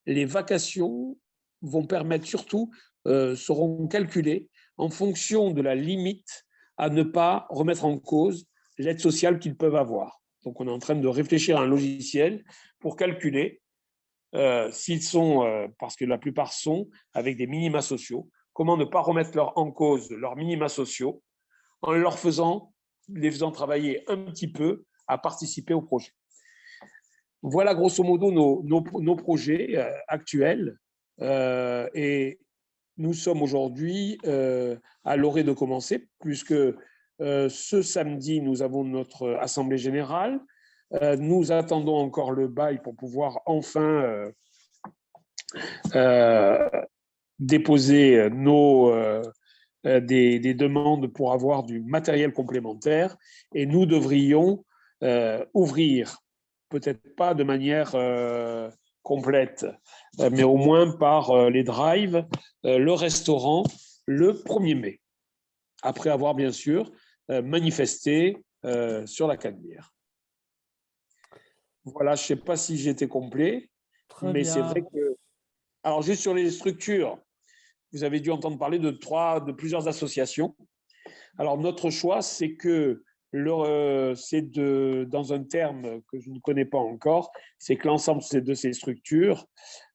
les vacations vont permettre surtout, seront calculées en fonction de la limite à ne pas remettre en cause l'aide sociale qu'ils peuvent avoir. Donc, on est en train de réfléchir à un logiciel pour calculer s'ils sont, parce que la plupart sont avec des minima sociaux, comment ne pas remettre en cause leurs minima sociaux en les faisant travailler un petit peu à participer au projet. Voilà grosso modo nos projets actuels. Et nous sommes aujourd'hui à l'orée de commencer, puisque ce samedi, nous avons notre assemblée générale. Nous attendons encore le bail pour pouvoir enfin déposer des demandes pour avoir du matériel complémentaire. Et nous devrions ouvrir, peut-être pas de manière complète, mais au moins par les drives, le restaurant le 1er mai, après avoir bien sûr manifesté sur la Canebière. Voilà, je ne sais pas si j'étais complet, mais c'est vrai que… Alors, juste sur les structures, vous avez dû entendre parler de plusieurs associations. Alors, notre choix, c'est que, dans un terme que je ne connais pas encore, c'est que l'ensemble de ces structures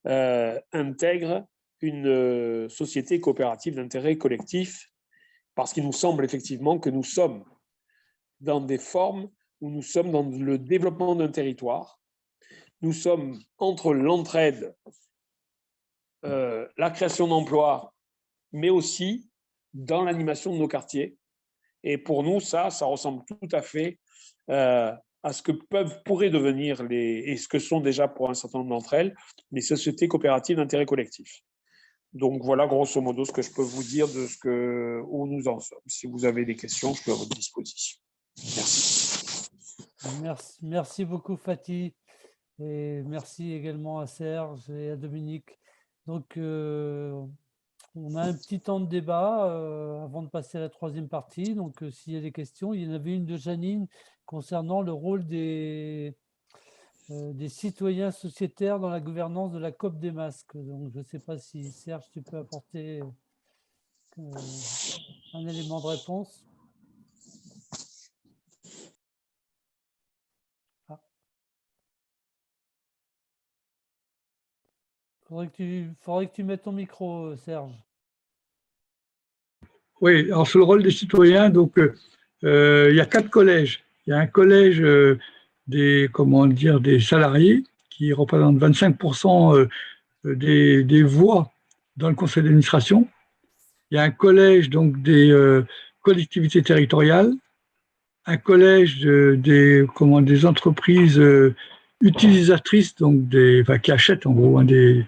intègrent une société coopérative d'intérêt collectif, parce qu'il nous semble effectivement que nous sommes dans des formes où nous sommes dans le développement d'un territoire. Nous sommes entre l'entraide, la création d'emplois, mais aussi dans l'animation de nos quartiers. Et pour nous, ça ressemble tout à fait à ce que pourraient devenir et ce que sont déjà pour un certain nombre d'entre elles, les sociétés coopératives d'intérêt collectif. Donc voilà grosso modo ce que je peux vous dire de où nous en sommes. Si vous avez des questions, je suis à votre disposition. Merci. Merci beaucoup Fatih, et merci également à Serge et à Dominique. Donc on a un petit temps de débat avant de passer à la troisième partie. Donc s'il y a des questions, il y en avait une de Janine concernant le rôle des citoyens sociétaires dans la gouvernance de la COP des masques. Donc je ne sais pas si Serge, tu peux apporter un élément de réponse. Faudrait que tu mettes ton micro, Serge. Oui, alors sur le rôle des citoyens, donc il y a 4 collèges. Il y a un collège des salariés qui représente 25% des voix dans le conseil d'administration. Il y a un collège donc des collectivités territoriales, un collège des entreprises utilisatrices, donc qui achètent en gros des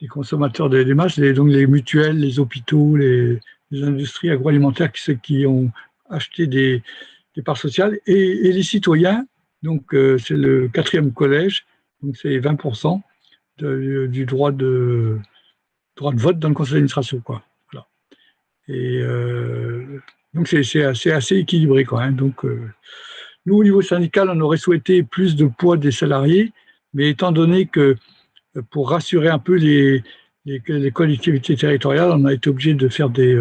consommateurs des masses, donc les mutuelles, les hôpitaux, les industries agroalimentaires qui ont acheté des parts sociales, et les citoyens, donc c'est le 4e collège, donc c'est 20% du droit de vote dans le conseil d'administration, quoi. Voilà. Et donc c'est assez équilibré, quoi, hein. Donc nous, au niveau syndical, on aurait souhaité plus de poids des salariés, mais étant donné que pour rassurer un peu les collectivités territoriales, on a été obligé de faire des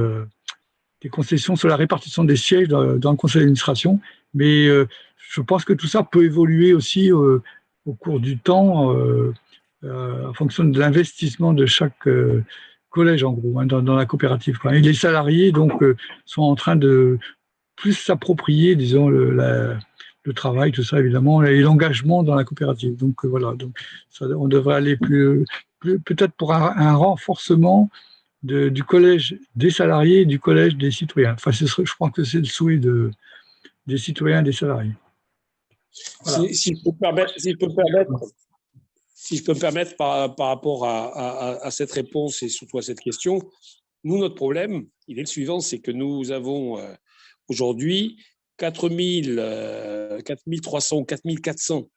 concessions sur la répartition des sièges dans le conseil d'administration. Mais je pense que tout ça peut évoluer aussi au cours du temps, en fonction de l'investissement de chaque collège, en gros, hein, dans la coopérative, quoi. Et les salariés, donc, sont en train de plus s'approprier, disons, le travail, tout ça, évidemment, et l'engagement dans la coopérative. Donc, voilà. Donc, on devrait aller peut-être pour un renforcement du collège des salariés et du collège des citoyens. Enfin, je crois que c'est le souhait des citoyens et des salariés. Voilà. Si je peux me permettre par rapport à cette réponse et surtout à cette question, nous, notre problème, il est le suivant, c'est que nous avons aujourd'hui 4300 ou 4400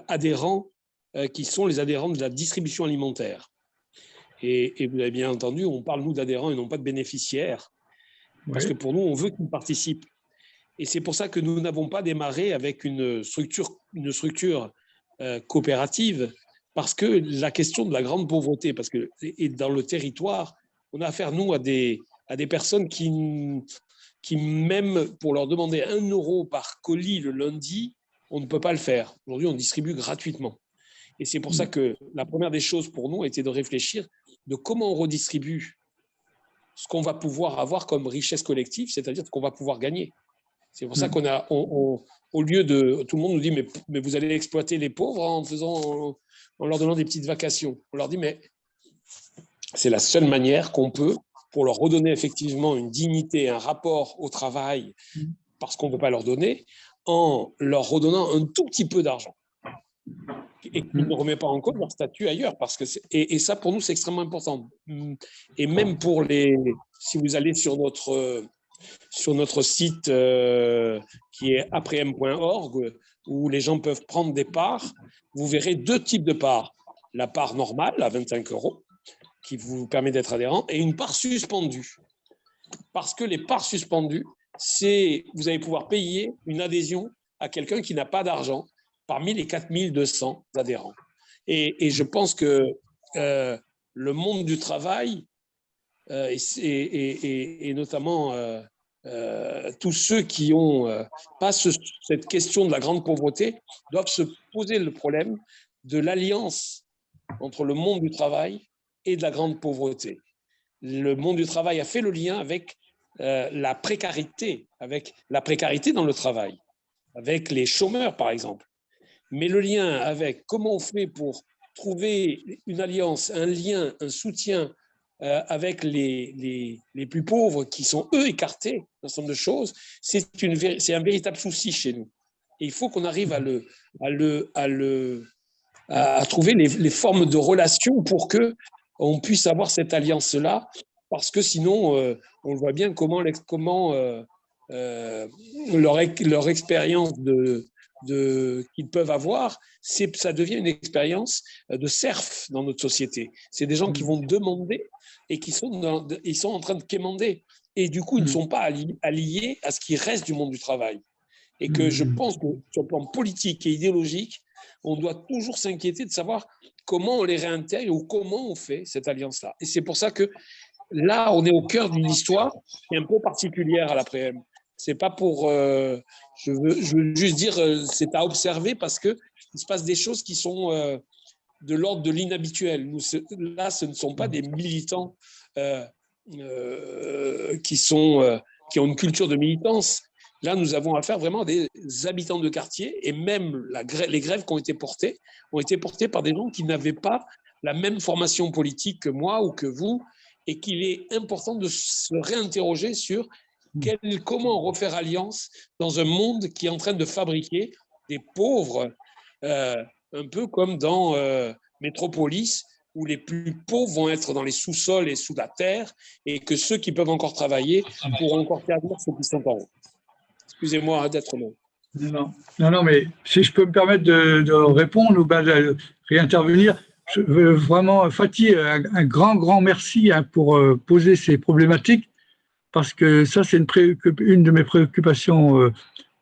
adhérents qui sont les adhérents de la distribution alimentaire. Et vous avez bien entendu, on parle, nous, d'adhérents et non pas de bénéficiaires, parce que pour nous, on veut qu'ils participent. Et c'est pour ça que nous n'avons pas démarré avec une structure coopérative, parce que la question de la grande pauvreté, parce que et dans le territoire, on a affaire, nous, à des personnes qui, même pour leur demander 1 euro par colis le lundi, on ne peut pas le faire. Aujourd'hui, on distribue gratuitement. Et c'est pour ça que la première des choses pour nous était de réfléchir de comment on redistribue ce qu'on va pouvoir avoir comme richesse collective, c'est-à-dire ce qu'on va pouvoir gagner. C'est pour ça qu'on a, au lieu de, tout le monde nous dit, mais vous allez exploiter les pauvres en leur donnant des petites vacations. On leur dit, mais c'est la seule manière qu'on peut pour leur redonner effectivement une dignité, un rapport au travail, parce qu'on ne peut pas leur donner, en leur redonnant un tout petit peu d'argent. Et qui ne remet pas en cause leur statut ailleurs. Et ça, pour nous, c'est extrêmement important. Et même pour si vous allez sur notre site qui est aprem.org, où les gens peuvent prendre des parts, vous verrez 2 types de parts. La part normale, à 25 €, qui vous permet d'être adhérent, et une part suspendue. Parce que les parts suspendues, vous allez pouvoir payer une adhésion à quelqu'un qui n'a pas d'argent parmi les 4200 adhérents. Et je pense que le monde du travail, et notamment tous ceux qui ont pas cette question de la grande pauvreté, doivent se poser le problème de l'alliance entre le monde du travail et de la grande pauvreté. Le monde du travail a fait le lien avec la précarité dans le travail, avec les chômeurs, par exemple. Mais le lien avec comment on fait pour trouver une alliance, un lien, un soutien avec les plus pauvres qui sont, eux, écartés d'un certain nombre de choses, c'est un véritable souci chez nous. Et il faut qu'on arrive à trouver les formes de relations pour qu'on puisse avoir cette alliance-là, parce que sinon, on voit bien comment leur expérience qu'ils peuvent avoir, ça devient une expérience de serf dans notre société. C'est des gens qui vont demander et ils sont en train de quémander. Et du coup, ils ne sont pas alliés à ce qui reste du monde du travail. Et que je pense que sur le plan politique et idéologique, on doit toujours s'inquiéter de savoir comment on les réintègre ou comment on fait cette alliance-là. Et c'est pour ça que là, on est au cœur d'une histoire qui est un peu particulière à l'APREM. C'est pas pour. Je veux juste dire, c'est à observer parce qu'il se passe des choses qui sont de l'ordre de l'inhabituel. Là, ce ne sont pas des militants qui ont une culture de militance. Là, nous avons affaire vraiment à des habitants de quartier, et même les grèves qui ont été portées par des gens qui n'avaient pas la même formation politique que moi ou que vous, et qu'il est important de se réinterroger sur comment refaire alliance dans un monde qui est en train de fabriquer des pauvres, un peu comme dans Métropolis, où les plus pauvres vont être dans les sous-sols et sous la terre, et que ceux qui peuvent encore travailler pourront encore servir ceux qui sont en haut. Excusez-moi d'être long. Non, mais si je peux me permettre de répondre ou de réintervenir, je veux vraiment, Fatih, un grand merci pour poser ces problématiques, parce que ça, c'est une de mes préoccupations,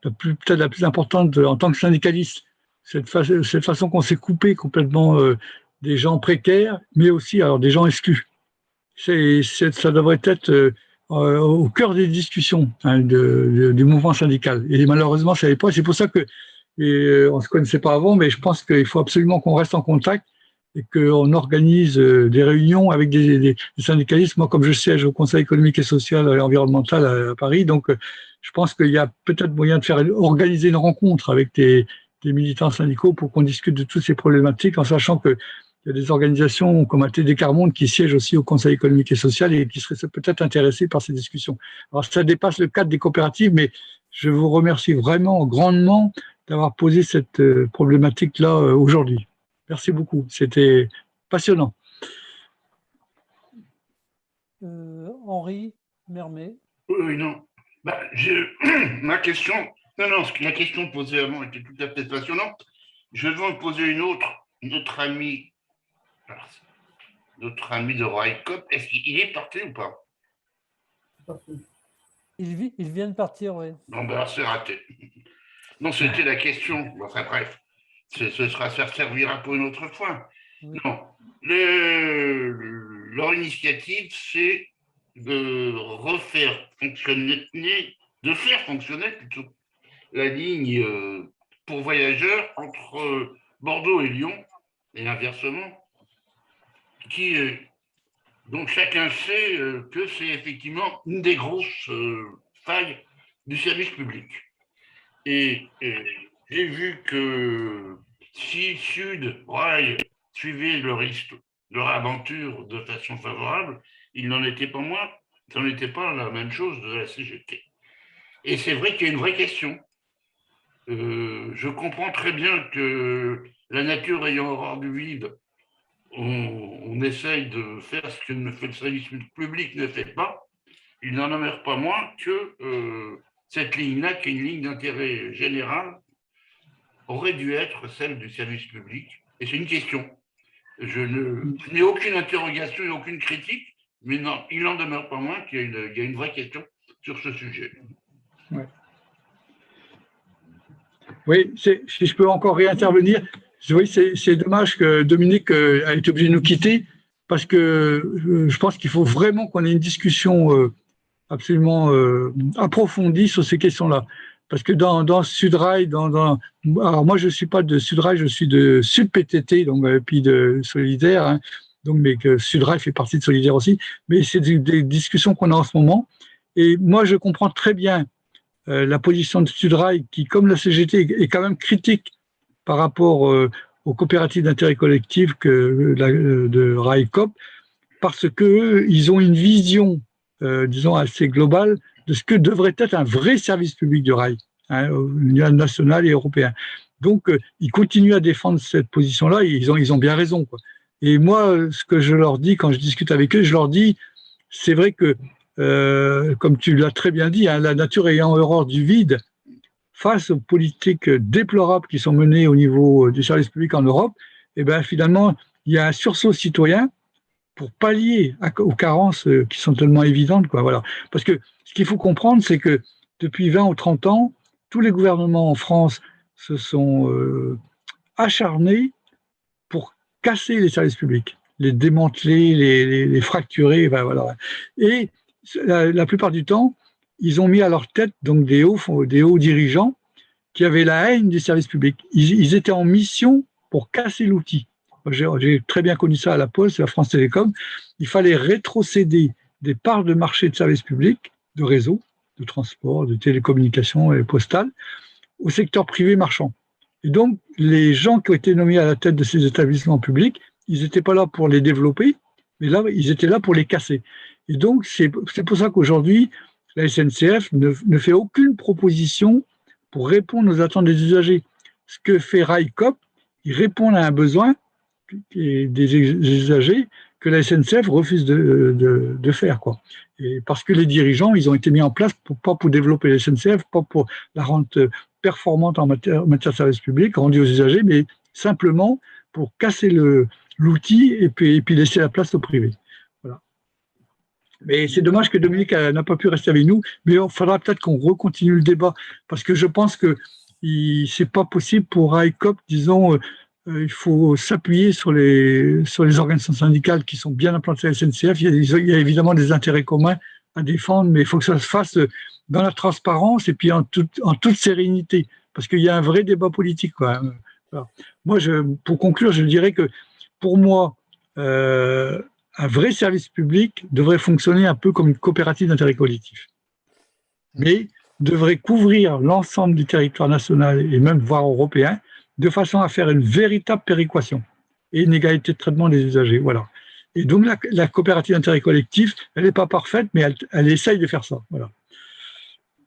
peut-être la plus importante en tant que syndicaliste. Cette façon qu'on s'est coupé complètement des gens précaires, mais aussi alors, des gens exclus. Ça devrait être au cœur des discussions du mouvement syndical. Et malheureusement, ça n'est pas. C'est pour ça que on ne se connaissait pas avant, mais je pense qu'il faut absolument qu'on reste en contact et qu'on organise des réunions avec des syndicalistes. Moi, comme je siège au Conseil économique et social et environnemental à Paris, donc je pense qu'il y a peut-être moyen de organiser une rencontre avec des militants syndicaux pour qu'on discute de toutes ces problématiques, en sachant que il y a des organisations comme ATD Quart Monde qui siègent aussi au Conseil économique et social et qui seraient peut-être intéressées par ces discussions. Alors, ça dépasse le cadre des coopératives, mais je vous remercie vraiment grandement d'avoir posé cette problématique-là aujourd'hui. Merci beaucoup. C'était passionnant. Henri Mermet. Oui, non. Ma question, la question posée avant était tout à fait passionnante. Je vais en poser une autre. Notre ami de RICOP, est-ce qu'il est parti ou pas? Il vient de partir, oui. Non, c'est raté. Non, c'était la question. Enfin, bref, ça servira pour une autre fois. Oui. Non, leur initiative, c'est de faire fonctionner plutôt la ligne pour voyageurs entre Bordeaux et Lyon, et inversement, qui, dont chacun sait que c'est effectivement une des grosses failles du service public. Et j'ai vu que si Sud Rail suivait leur aventure de façon favorable, il n'en était pas moins, ça n'était pas la même chose de la CGT. Et c'est vrai qu'il y a une vraie question. Je comprends très bien que la nature ayant horreur du vide, on essaye de faire ce que le service public ne fait pas. Il n'en demeure pas moins que cette ligne-là, qui est une ligne d'intérêt général, aurait dû être celle du service public. Et c'est une question. Je n'ai aucune interrogation et aucune critique, mais non, il n'en demeure pas moins qu'il y a une vraie question sur ce sujet. Ouais. Oui, si je peux encore réintervenir, oui, c'est dommage que Dominique a été obligé de nous quitter, parce que je pense qu'il faut vraiment qu'on ait une discussion absolument approfondie sur ces questions-là. Parce que dans Sudrail, alors moi je ne suis pas de Sudrail, je suis de Sud-PTT, donc puis de Solidaire, hein, donc, mais que Sudrail fait partie de Solidaire aussi, mais c'est des discussions qu'on a en ce moment. Et moi je comprends très bien la position de Sudrail, qui, comme la CGT, est quand même critique par rapport aux coopératives d'intérêt collectif de RailCoop, parce qu'ils ont une vision, disons, assez globale de ce que devrait être un vrai service public de rail, hein, au niveau national et européen. Donc, ils continuent à défendre cette position-là, et ils ont bien raison, quoi. Et moi, ce que je leur dis quand je discute avec eux, je leur dis, c'est vrai que, comme tu l'as très bien dit, hein, la nature ayant horreur du vide, face aux politiques déplorables qui sont menées au niveau du service public en Europe, et ben finalement, il y a un sursaut citoyen pour pallier aux carences qui sont tellement évidentes, quoi. Voilà. Parce que ce qu'il faut comprendre, c'est que depuis 20 ou 30 ans, tous les gouvernements en France se sont acharnés pour casser les services publics, les démanteler, les fracturer. Ben voilà. Et la plupart du temps, ils ont mis à leur tête donc des hauts dirigeants qui avaient la haine du service public. Ils étaient en mission pour casser l'outil. J'ai très bien connu ça à la Poste, à la France Télécom. Il fallait rétrocéder des parts de marché de services publics, de réseaux, de transport, de télécommunications et postales, au secteur privé marchand. Et donc, les gens qui ont été nommés à la tête de ces établissements publics, ils n'étaient pas là pour les développer, mais là, ils étaient là pour les casser. Et donc, c'est pour ça qu'aujourd'hui, la SNCF ne fait aucune proposition pour répondre aux attentes des usagers. Ce que fait RailCoop, il répond à un besoin des usagers que la SNCF refuse de faire, quoi. Et parce que les dirigeants, ils ont été mis en place pas pour développer la SNCF, pas pour la rendre performante en matière de service public rendu aux usagers, mais simplement pour casser l'outil et puis laisser la place au privé. Voilà. Mais c'est dommage que Dominique n'a pas pu rester avec nous, mais il faudra peut-être qu'on recontinue le débat, parce que je pense que c'est pas possible pour RailCoop, disons, il faut s'appuyer sur les organisations syndicales qui sont bien implantées à la SNCF. Il y a évidemment des intérêts communs à défendre, mais il faut que ça se fasse dans la transparence et puis en toute sérénité, parce qu'il y a un vrai débat politique, quoi. Voilà. Moi, pour conclure, je dirais que pour moi, un vrai service public devrait fonctionner un peu comme une coopérative d'intérêt collectif, mais devrait couvrir l'ensemble du territoire national et même voire européen, de façon à faire une véritable péréquation et une égalité de traitement des usagers. Voilà. Et donc la coopérative d'intérêt collectif, elle n'est pas parfaite, mais elle essaye de faire ça. Voilà.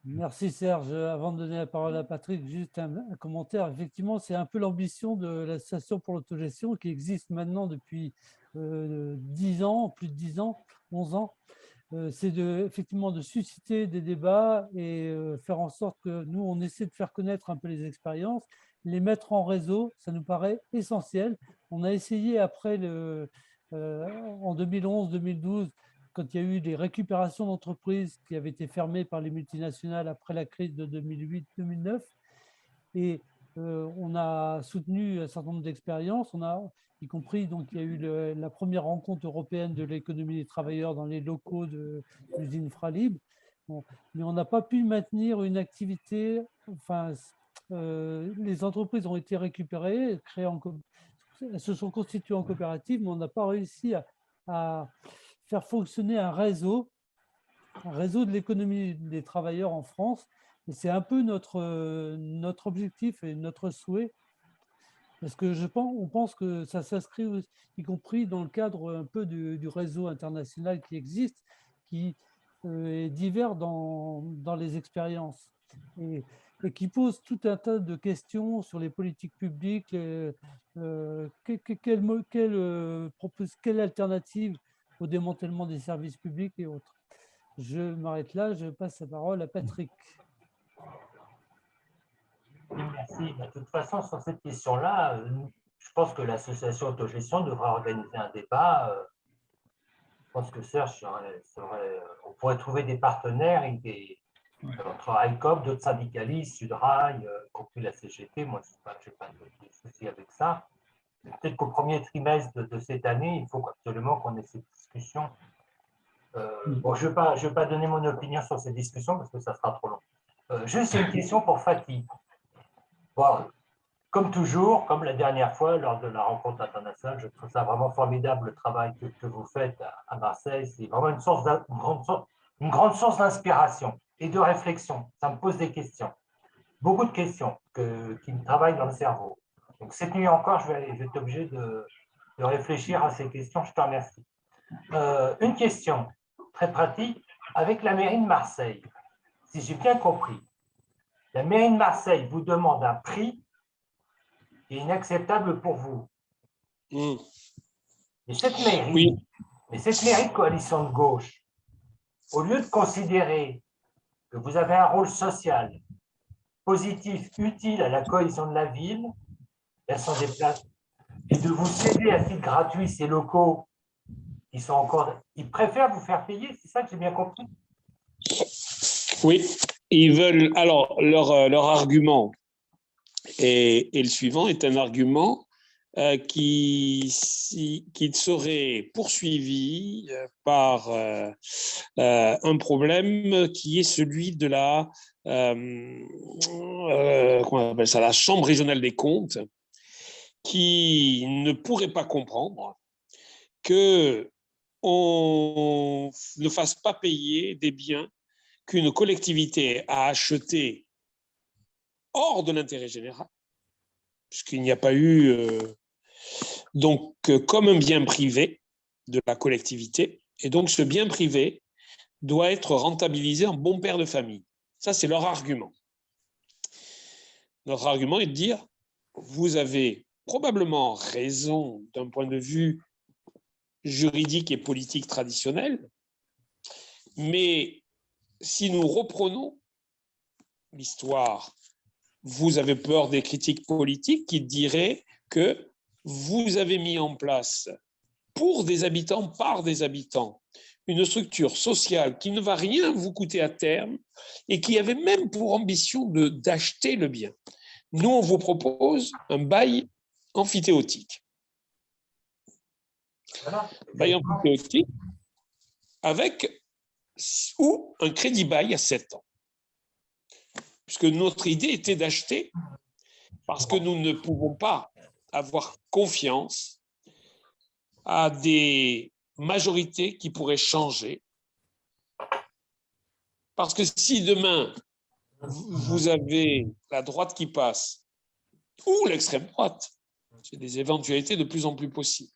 Merci Serge. Avant de donner la parole à Patrick, juste un commentaire. Effectivement, c'est un peu l'ambition de l'association pour l'autogestion qui existe maintenant depuis 10 ans, plus de 10 ans, 11 ans. C'est effectivement de susciter des débats et faire en sorte que nous, on essaie de faire connaître un peu les expériences, les mettre en réseau, ça nous paraît essentiel. On a essayé après, en 2011-2012, quand il y a eu des récupérations d'entreprises qui avaient été fermées par les multinationales après la crise de 2008-2009. Et on a soutenu un certain nombre d'expériences, y compris, donc, il y a eu la première rencontre européenne de l'économie des travailleurs dans les locaux de l'usine Fralib. Bon, mais on n'a pas pu maintenir une activité, enfin, les entreprises ont été récupérées, elles se sont constituées en coopérative, mais on n'a pas réussi à faire fonctionner un réseau de l'économie des travailleurs en France. Et c'est un peu notre objectif et notre souhait, parce que on pense que ça s'inscrit, y compris dans le cadre un peu du réseau international qui existe, qui est divers dans les expériences et qui pose tout un tas de questions sur les politiques publiques, quelle alternative au démantèlement des services publics et autres. Je m'arrête là, je passe la parole à Patrick. Merci. De toute façon, sur cette question-là, je pense que l'association autogestion devra organiser un débat. Je pense que Serge, on pourrait trouver des partenaires entre ICOP, d'autres syndicalistes, Sudrail, y compris la CGT. Moi, je n'ai pas de souci avec ça. Peut-être qu'au premier trimestre de cette année, il faut absolument qu'on ait cette discussion. Bon, je ne vais pas donner mon opinion sur ces discussions parce que ça sera trop long. Juste une question pour Fatih. Bon, comme toujours, comme la dernière fois, lors de la rencontre internationale, je trouve ça vraiment formidable le travail que vous faites à Marseille. C'est vraiment une grande source d'inspiration et de réflexion. Ça me pose des questions. Beaucoup de questions qui me travaillent dans le cerveau. Donc, cette nuit encore, je vais être obligé de réfléchir à ces questions. Je te remercie. Une question très pratique. Avec la mairie de Marseille, si j'ai bien compris, la mairie de Marseille vous demande un prix qui est inacceptable pour vous. Et cette mairie de coalition de gauche, au lieu de considérer que vous avez un rôle social, positif, utile à la cohésion de la ville, elles sont déplacées, et de vous céder à titre gratuit ces locaux qui sont encore. Ils préfèrent vous faire payer, c'est ça que j'ai bien compris? Oui, ils veulent. Alors, leur argument est le suivant, est un argument qui serait poursuivi par un problème qui est celui de comment on appelle ça, la Chambre régionale des comptes, qui ne pourrait pas comprendre que on ne fasse pas payer des biens qu'une collectivité a achetés hors de l'intérêt général, puisqu'il n'y a pas eu donc comme un bien privé de la collectivité, et donc ce bien privé doit être rentabilisé en bon père de famille. Ça, c'est leur argument. Notre argument est de dire, vous avez probablement raison d'un point de vue juridique et politique traditionnel, mais si nous reprenons l'histoire, vous avez peur des critiques politiques qui diraient que vous avez mis en place pour des habitants, par des habitants, une structure sociale qui ne va rien vous coûter à terme et qui avait même pour ambition d'acheter le bien. Nous, on vous propose un bail amphithéotique. Voilà. Bail amphithéotique avec ou un crédit bail à 7 ans. Puisque notre idée était d'acheter parce que nous ne pouvons pas avoir confiance à des majorités qui pourraient changer. Parce que si demain, vous avez la droite qui passe ou l'extrême droite, c'est des éventualités de plus en plus possibles,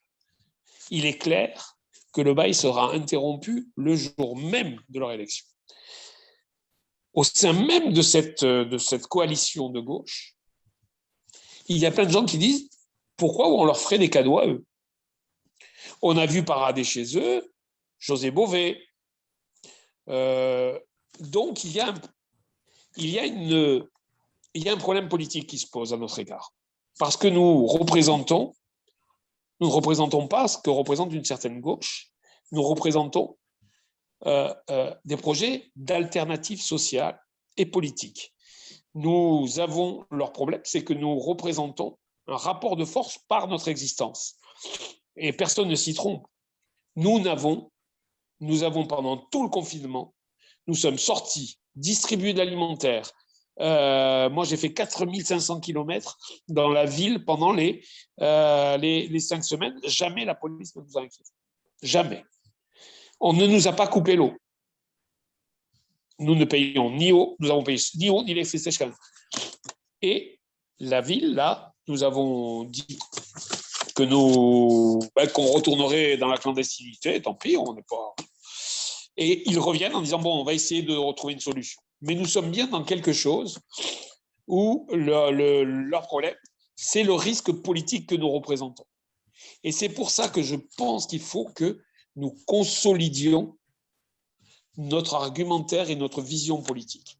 il est clair que le bail sera interrompu le jour même de leur élection. Au sein même de cette coalition de gauche, il y a plein de gens qui disent pourquoi on leur ferait des cadeaux à eux. On a vu parader chez eux José Bové. Donc, il y a un problème politique qui se pose à notre égard. Parce que nous ne représentons pas ce que représente une certaine gauche. Nous représentons des projets d'alternatives sociales et politiques. Nous avons, leur problème, c'est que nous représentons un rapport de force par notre existence. Et personne ne s'y trompe. Nous avons pendant tout le confinement, nous sommes sortis, distribués de l'alimentaire, Moi, j'ai fait 4500 km dans la ville pendant les 5 semaines. Jamais la police ne nous a inquiétés. Jamais. On ne nous a pas coupé l'eau. Nous ne payons ni eau, nous avons payé ni eau, ni l'électricité jusqu'à maintenant. Et la ville, là, nous avons dit que qu'on retournerait dans la clandestinité, tant pis, on n'est pas. Et ils reviennent en disant, bon, on va essayer de retrouver une solution. Mais nous sommes bien dans quelque chose où leur problème, c'est le risque politique que nous représentons. Et c'est pour ça que je pense qu'il faut que nous consolidions notre argumentaire et notre vision politique.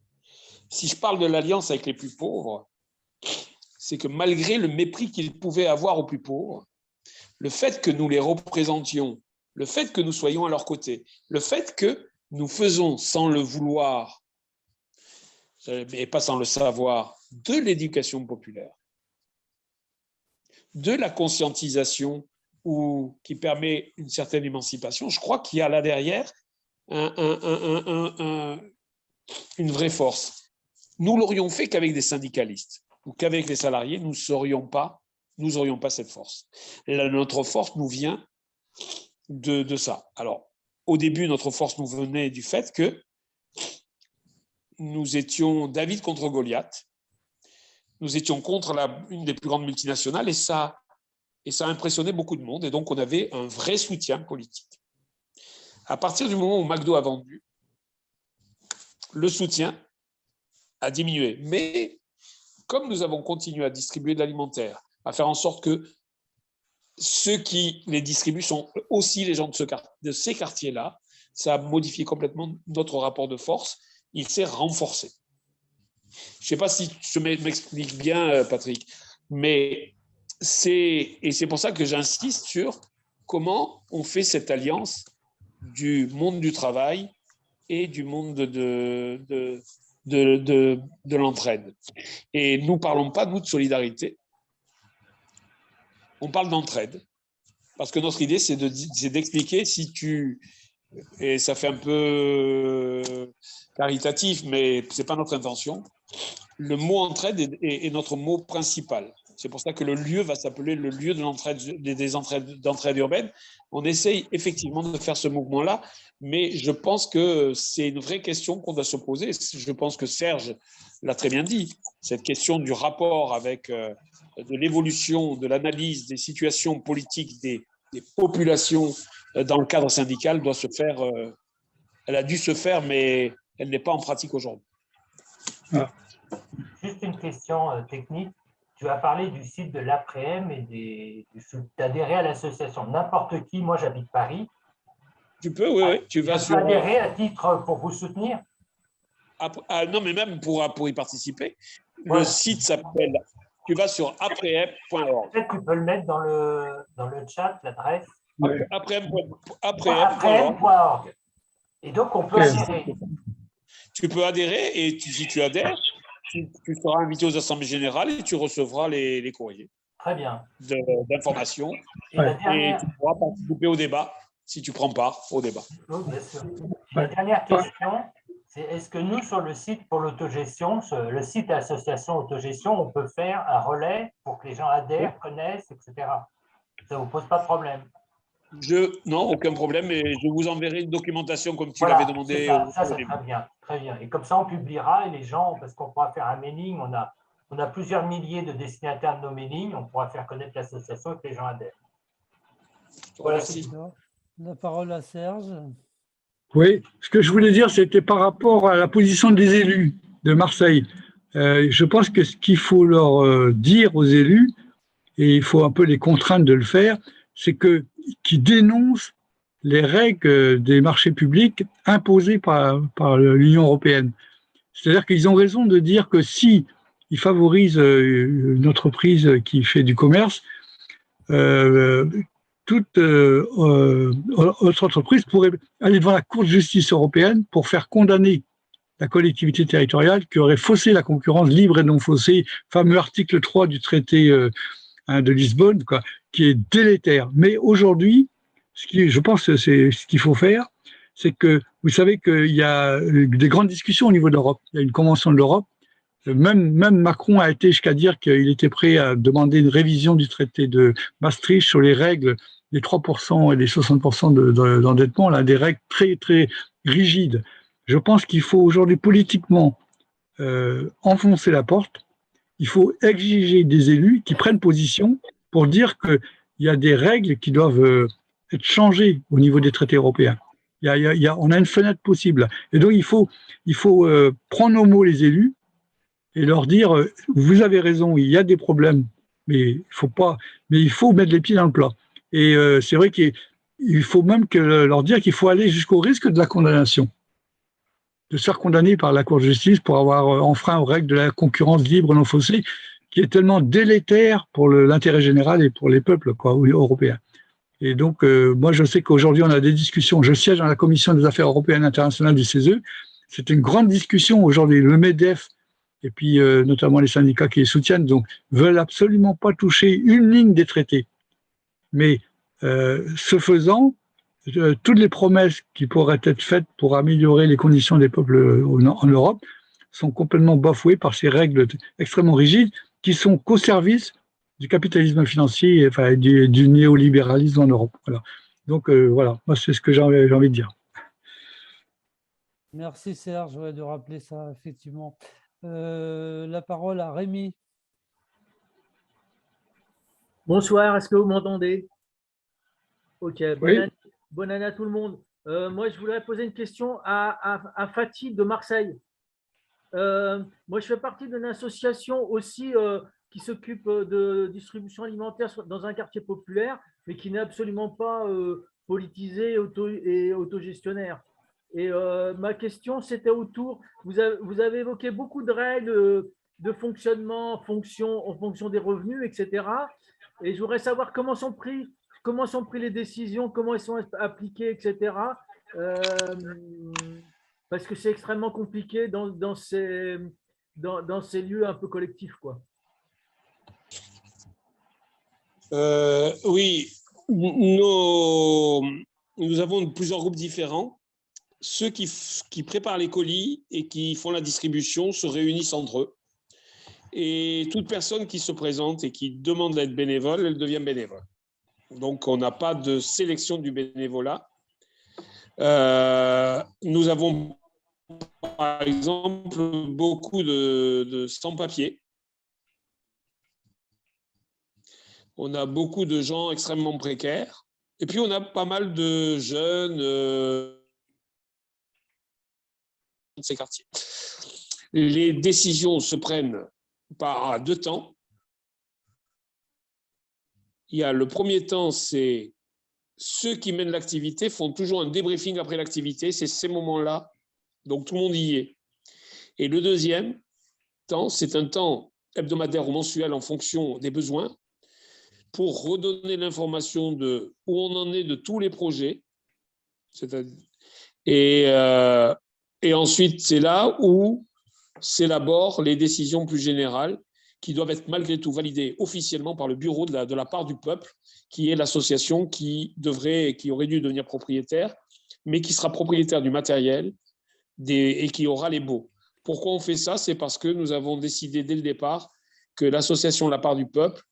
Si je parle de l'alliance avec les plus pauvres, c'est que malgré le mépris qu'ils pouvaient avoir aux plus pauvres, le fait que nous les représentions, le fait que nous soyons à leur côté, le fait que nous faisons sans le vouloir, et pas sans le savoir, de l'éducation populaire, de la conscientisation qui permet une certaine émancipation, je crois qu'il y a là derrière une vraie force. Nous l'aurions fait qu'avec des syndicalistes ou qu'avec les salariés, nous n'aurions pas cette force. Notre force nous vient de ça. Alors, au début, notre force nous venait du fait que nous étions David contre Goliath. Nous étions contre une des plus grandes multinationales et ça a impressionné beaucoup de monde. Et donc, on avait un vrai soutien politique. À partir du moment où McDo a vendu, le soutien a diminué. Mais comme nous avons continué à distribuer de l'alimentaire, à faire en sorte que ceux qui les distribuent sont aussi les gens de ces quartiers-là, ça a modifié complètement notre rapport de force. Il s'est renforcé. Je ne sais pas si je m'explique bien, Patrick, mais c'est pour ça que j'insiste sur comment on fait cette alliance du monde du travail et du monde de l'entraide. Et nous ne parlons pas, nous, de solidarité. On parle d'entraide. Parce que notre idée, c'est d'expliquer et ça fait un peu caritatif, mais ce n'est pas notre intention, le mot entraide est notre mot principal. C'est pour ça que le lieu va s'appeler le lieu de l'entraide, d'entraide urbaine. On essaye effectivement de faire ce mouvement-là, mais je pense que c'est une vraie question qu'on doit se poser. Je pense que Serge l'a très bien dit. Cette question du rapport avec de l'évolution, de l'analyse des situations politiques des populations dans le cadre syndical doit se faire. Elle a dû se faire, mais elle n'est pas en pratique aujourd'hui. Ah. Juste une question technique. Tu as parlé du site de l'APREM et d'adhérer à l'association. N'importe qui, moi j'habite Paris. Tu peux, oui. Tu vas sur adhérer à titre pour vous soutenir. Non, mais même pour y participer. Voilà. Le site s'appelle. Tu vas sur aprem.org. Peut-être tu peux le mettre dans le chat, l'adresse. aprem.org. Et donc on peut adhérer. Tu peux adhérer et si tu adhères, tu seras invité aux assemblées générales et tu recevras les courriers. Très bien. D'informations. Et tu pourras participer au débat si tu prends part au débat. Oui, bien sûr. La dernière question, c'est est-ce que nous, sur le site pour l'autogestion, le site de l'association autogestion, on peut faire un relais pour que les gens adhèrent, connaissent, etc. Ça ne vous pose pas de problème? Non, aucun problème. Et je vous enverrai une documentation comme tu l'avais demandé. Ça, c'est très bien, très bien. Et comme ça, on publiera et les gens, parce qu'on pourra faire un mailing, on a plusieurs milliers de destinataires de nos mailings, on pourra faire connaître l'association et que les gens adhèrent. Voilà. La parole à Serge. Oui, ce que je voulais dire, c'était par rapport à la position des élus de Marseille. Je pense que ce qu'il faut leur dire aux élus, et il faut un peu les contraindre de le faire, c'est qu'ils dénoncent les règles des marchés publics imposées par l'Union européenne. C'est-à-dire qu'ils ont raison de dire que si ils favorisent une entreprise qui fait du commerce, toute autre entreprise pourrait aller devant la Cour de justice européenne pour faire condamner la collectivité territoriale qui aurait faussé la concurrence libre et non faussée, fameux article 3 du traité de Lisbonne, qui est délétère. Mais aujourd'hui, je pense que c'est ce qu'il faut faire, c'est que vous savez qu'il y a des grandes discussions au niveau de l'Europe. Il y a une convention de l'Europe Même Macron a été jusqu'à dire qu'il était prêt à demander une révision du traité de Maastricht sur les règles des 3% et des 60% d'endettement, là, des règles très, très rigides. Je pense qu'il faut aujourd'hui politiquement enfoncer la porte. Il faut exiger des élus qui prennent position pour dire qu'il y a des règles qui doivent être changées au niveau des traités européens. On a une fenêtre possible. Et donc, il faut prendre au mot les élus et leur dire vous avez raison, il y a des problèmes, mais il faut mettre les pieds dans le plat. Et c'est vrai qu'il faut même leur dire qu'il faut aller jusqu'au risque de la condamnation, de se faire condamner par la Cour de justice pour avoir enfreint aux règles de la concurrence libre non faussée, qui est tellement délétère pour l'intérêt général et pour les peuples européens. Et donc, moi, je sais qu'aujourd'hui, on a des discussions. Je siège dans la Commission des affaires européennes internationales du CESE. C'est une grande discussion aujourd'hui. Le MEDEF et puis notamment les syndicats qui les soutiennent, donc veulent absolument pas toucher une ligne des traités. Mais ce faisant, toutes les promesses qui pourraient être faites pour améliorer les conditions des peuples en Europe sont complètement bafouées par ces règles extrêmement rigides qui sont qu'au service du capitalisme financier, enfin du néolibéralisme en Europe. Voilà. Donc voilà, moi c'est ce que j'ai envie de dire. Merci Serge de rappeler ça, effectivement. La parole à Rémi. Bonsoir, est-ce que vous m'entendez? Ok, Oui. Bonne année à tout le monde. Moi, je voudrais poser une question à Fatih de Marseille. Moi, je fais partie d'une association aussi qui s'occupe de distribution alimentaire dans un quartier populaire, mais qui n'est absolument pas politisé et autogestionnaire. Et ma question, c'était autour, vous avez évoqué beaucoup de règles de fonctionnement en fonction des revenus, etc. Et je voudrais savoir comment sont prises les décisions, comment elles sont appliquées, etc. Parce que c'est extrêmement compliqué dans ces lieux un peu collectifs, quoi. Oui, nous avons plusieurs groupes différents. Ceux qui préparent les colis et qui font la distribution se réunissent entre eux. Et toute personne qui se présente et qui demande d'être bénévole, elle devient bénévole. Donc, on n'a pas de sélection du bénévolat. Nous avons, par exemple, beaucoup de sans-papiers. On a beaucoup de gens extrêmement précaires. Et puis, on a pas mal de jeunes de ces quartiers. Les décisions se prennent par deux temps. Il y a le premier temps, c'est ceux qui mènent l'activité font toujours un débriefing après l'activité, c'est ces moments-là, donc tout le monde y est. Et le deuxième temps, c'est un temps hebdomadaire ou mensuel en fonction des besoins pour redonner l'information de où on en est de tous les projets. Et ensuite, c'est là où s'élaborent les décisions plus générales qui doivent être malgré tout validées officiellement par le bureau de la part du peuple, qui est l'association qui aurait dû devenir propriétaire, mais qui sera propriétaire du matériel et qui aura les baux. Pourquoi on fait ça? C'est parce que nous avons décidé dès le départ que l'association de la part du peuple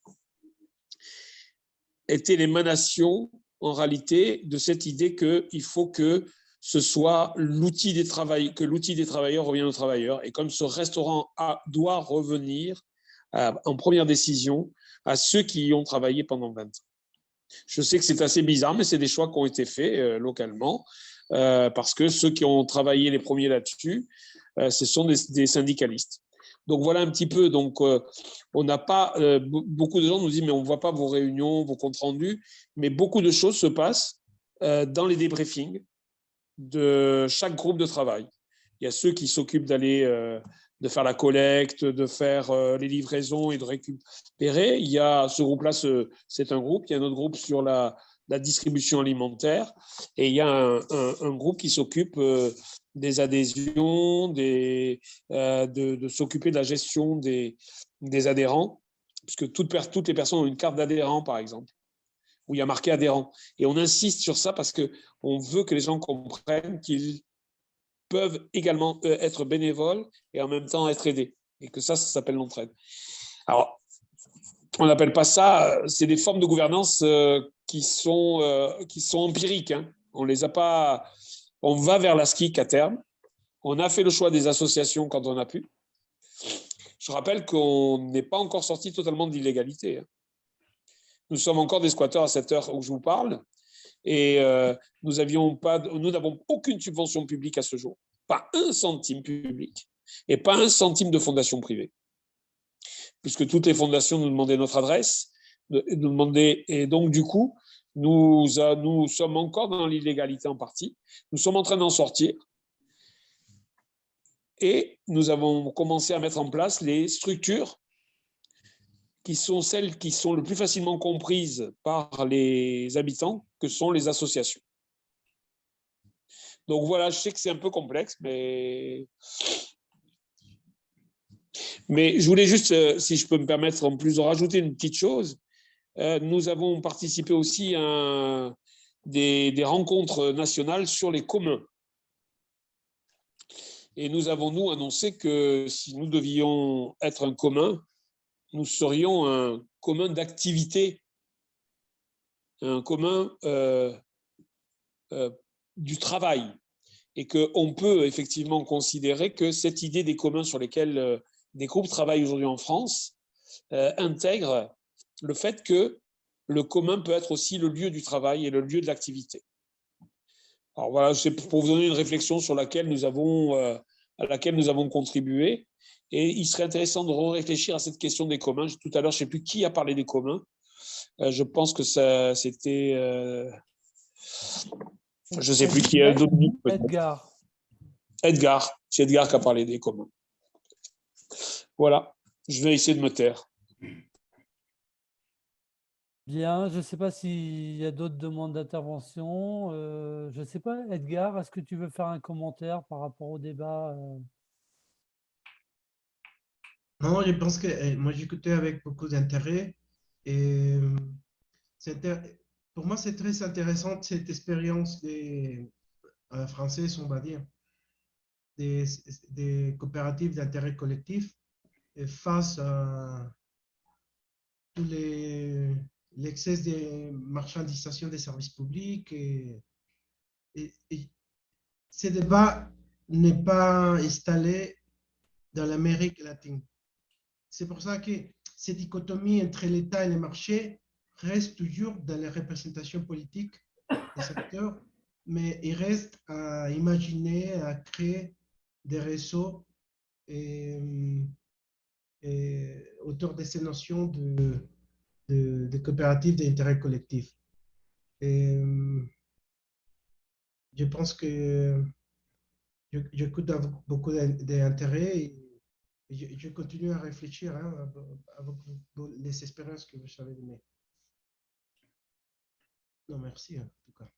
était l'émanation, en réalité, de cette idée qu'il faut que ce soit l'outil des travailleurs revienne aux travailleurs. Et comme ce restaurant doit revenir en première décision à ceux qui y ont travaillé pendant 20 ans. Je sais que c'est assez bizarre, mais c'est des choix qui ont été faits localement, parce que ceux qui ont travaillé les premiers là-dessus, ce sont des syndicalistes. Donc voilà un petit peu. Donc on n'a pas beaucoup de gens nous disent mais on ne voit pas vos réunions, vos comptes rendus, mais beaucoup de choses se passent dans les débriefings de chaque groupe de travail. Il y a ceux qui s'occupent de faire la collecte, de faire les livraisons et de récupérer. Il y a ce groupe-là, c'est un groupe. Il y a un autre groupe sur la distribution alimentaire. Et il y a un groupe qui s'occupe des adhésions, de s'occuper de la gestion des adhérents, puisque toutes les personnes ont une carte d'adhérent, par exemple, où il y a marqué adhérent. Et on insiste sur ça parce qu'on veut que les gens comprennent qu'ils peuvent également être bénévoles et en même temps être aidés. Et que ça s'appelle l'entraide. Alors, on n'appelle pas ça, c'est des formes de gouvernance qui sont empiriques. Hein. On les a pas. On va vers la SCIC à terme. On a fait le choix des associations quand on a pu. Je rappelle qu'on n'est pas encore sorti totalement de l'illégalité. Hein. Nous sommes encore des squatteurs à cette heure où je vous parle. Et nous n'avons aucune subvention publique à ce jour. Pas un centime public. Et pas un centime de fondation privée. Puisque toutes les fondations nous demandaient notre adresse. Et donc, du coup, nous sommes encore dans l'illégalité en partie. Nous sommes en train d'en sortir. Et nous avons commencé à mettre en place les structures qui sont celles qui sont le plus facilement comprises par les habitants, que sont les associations. Donc voilà, je sais que c'est un peu complexe, mais je voulais juste, si je peux me permettre en plus de rajouter une petite chose, nous avons participé aussi à des rencontres nationales sur les communs. Et nous avons, nous, annoncé que si nous devions être un commun, nous serions un commun d'activité, un commun du travail. Et qu'on peut effectivement considérer que cette idée des communs sur lesquels des groupes travaillent aujourd'hui en France intègre le fait que le commun peut être aussi le lieu du travail et le lieu de l'activité. Alors voilà, c'est pour vous donner une réflexion sur laquelle nous avons, à laquelle nous avons contribué. Et il serait intéressant de réfléchir à cette question des communs. Tout à l'heure, je ne sais plus qui a parlé des communs. Je pense que c'était... je ne sais plus qui. Edgar. Edgar. C'est Edgar qui a parlé des communs. Voilà. Je vais essayer de me taire. Bien, je ne sais pas s'il y a d'autres demandes d'intervention. Je ne sais pas, Edgar, est-ce que tu veux faire un commentaire par rapport au débat Non, je pense que moi j'écoutais avec beaucoup d'intérêt et pour moi c'est très intéressant cette expérience des françaises, on va dire, des, des coopératives d'intérêt collectif face à tous l'excès de marchandisation des services publics et ce débat n'est pas installé dans l'Amérique latine. C'est pour ça que cette dichotomie entre l'État et le marché reste toujours dans les représentations politiques des acteurs, mais il reste à imaginer, à créer des réseaux autour de ces notions de coopératives d'intérêt collectif. Et, je pense que j'écoute avec beaucoup d'intérêt et je continue à réfléchir avec les expériences que vous avez données. Non, merci en tout cas.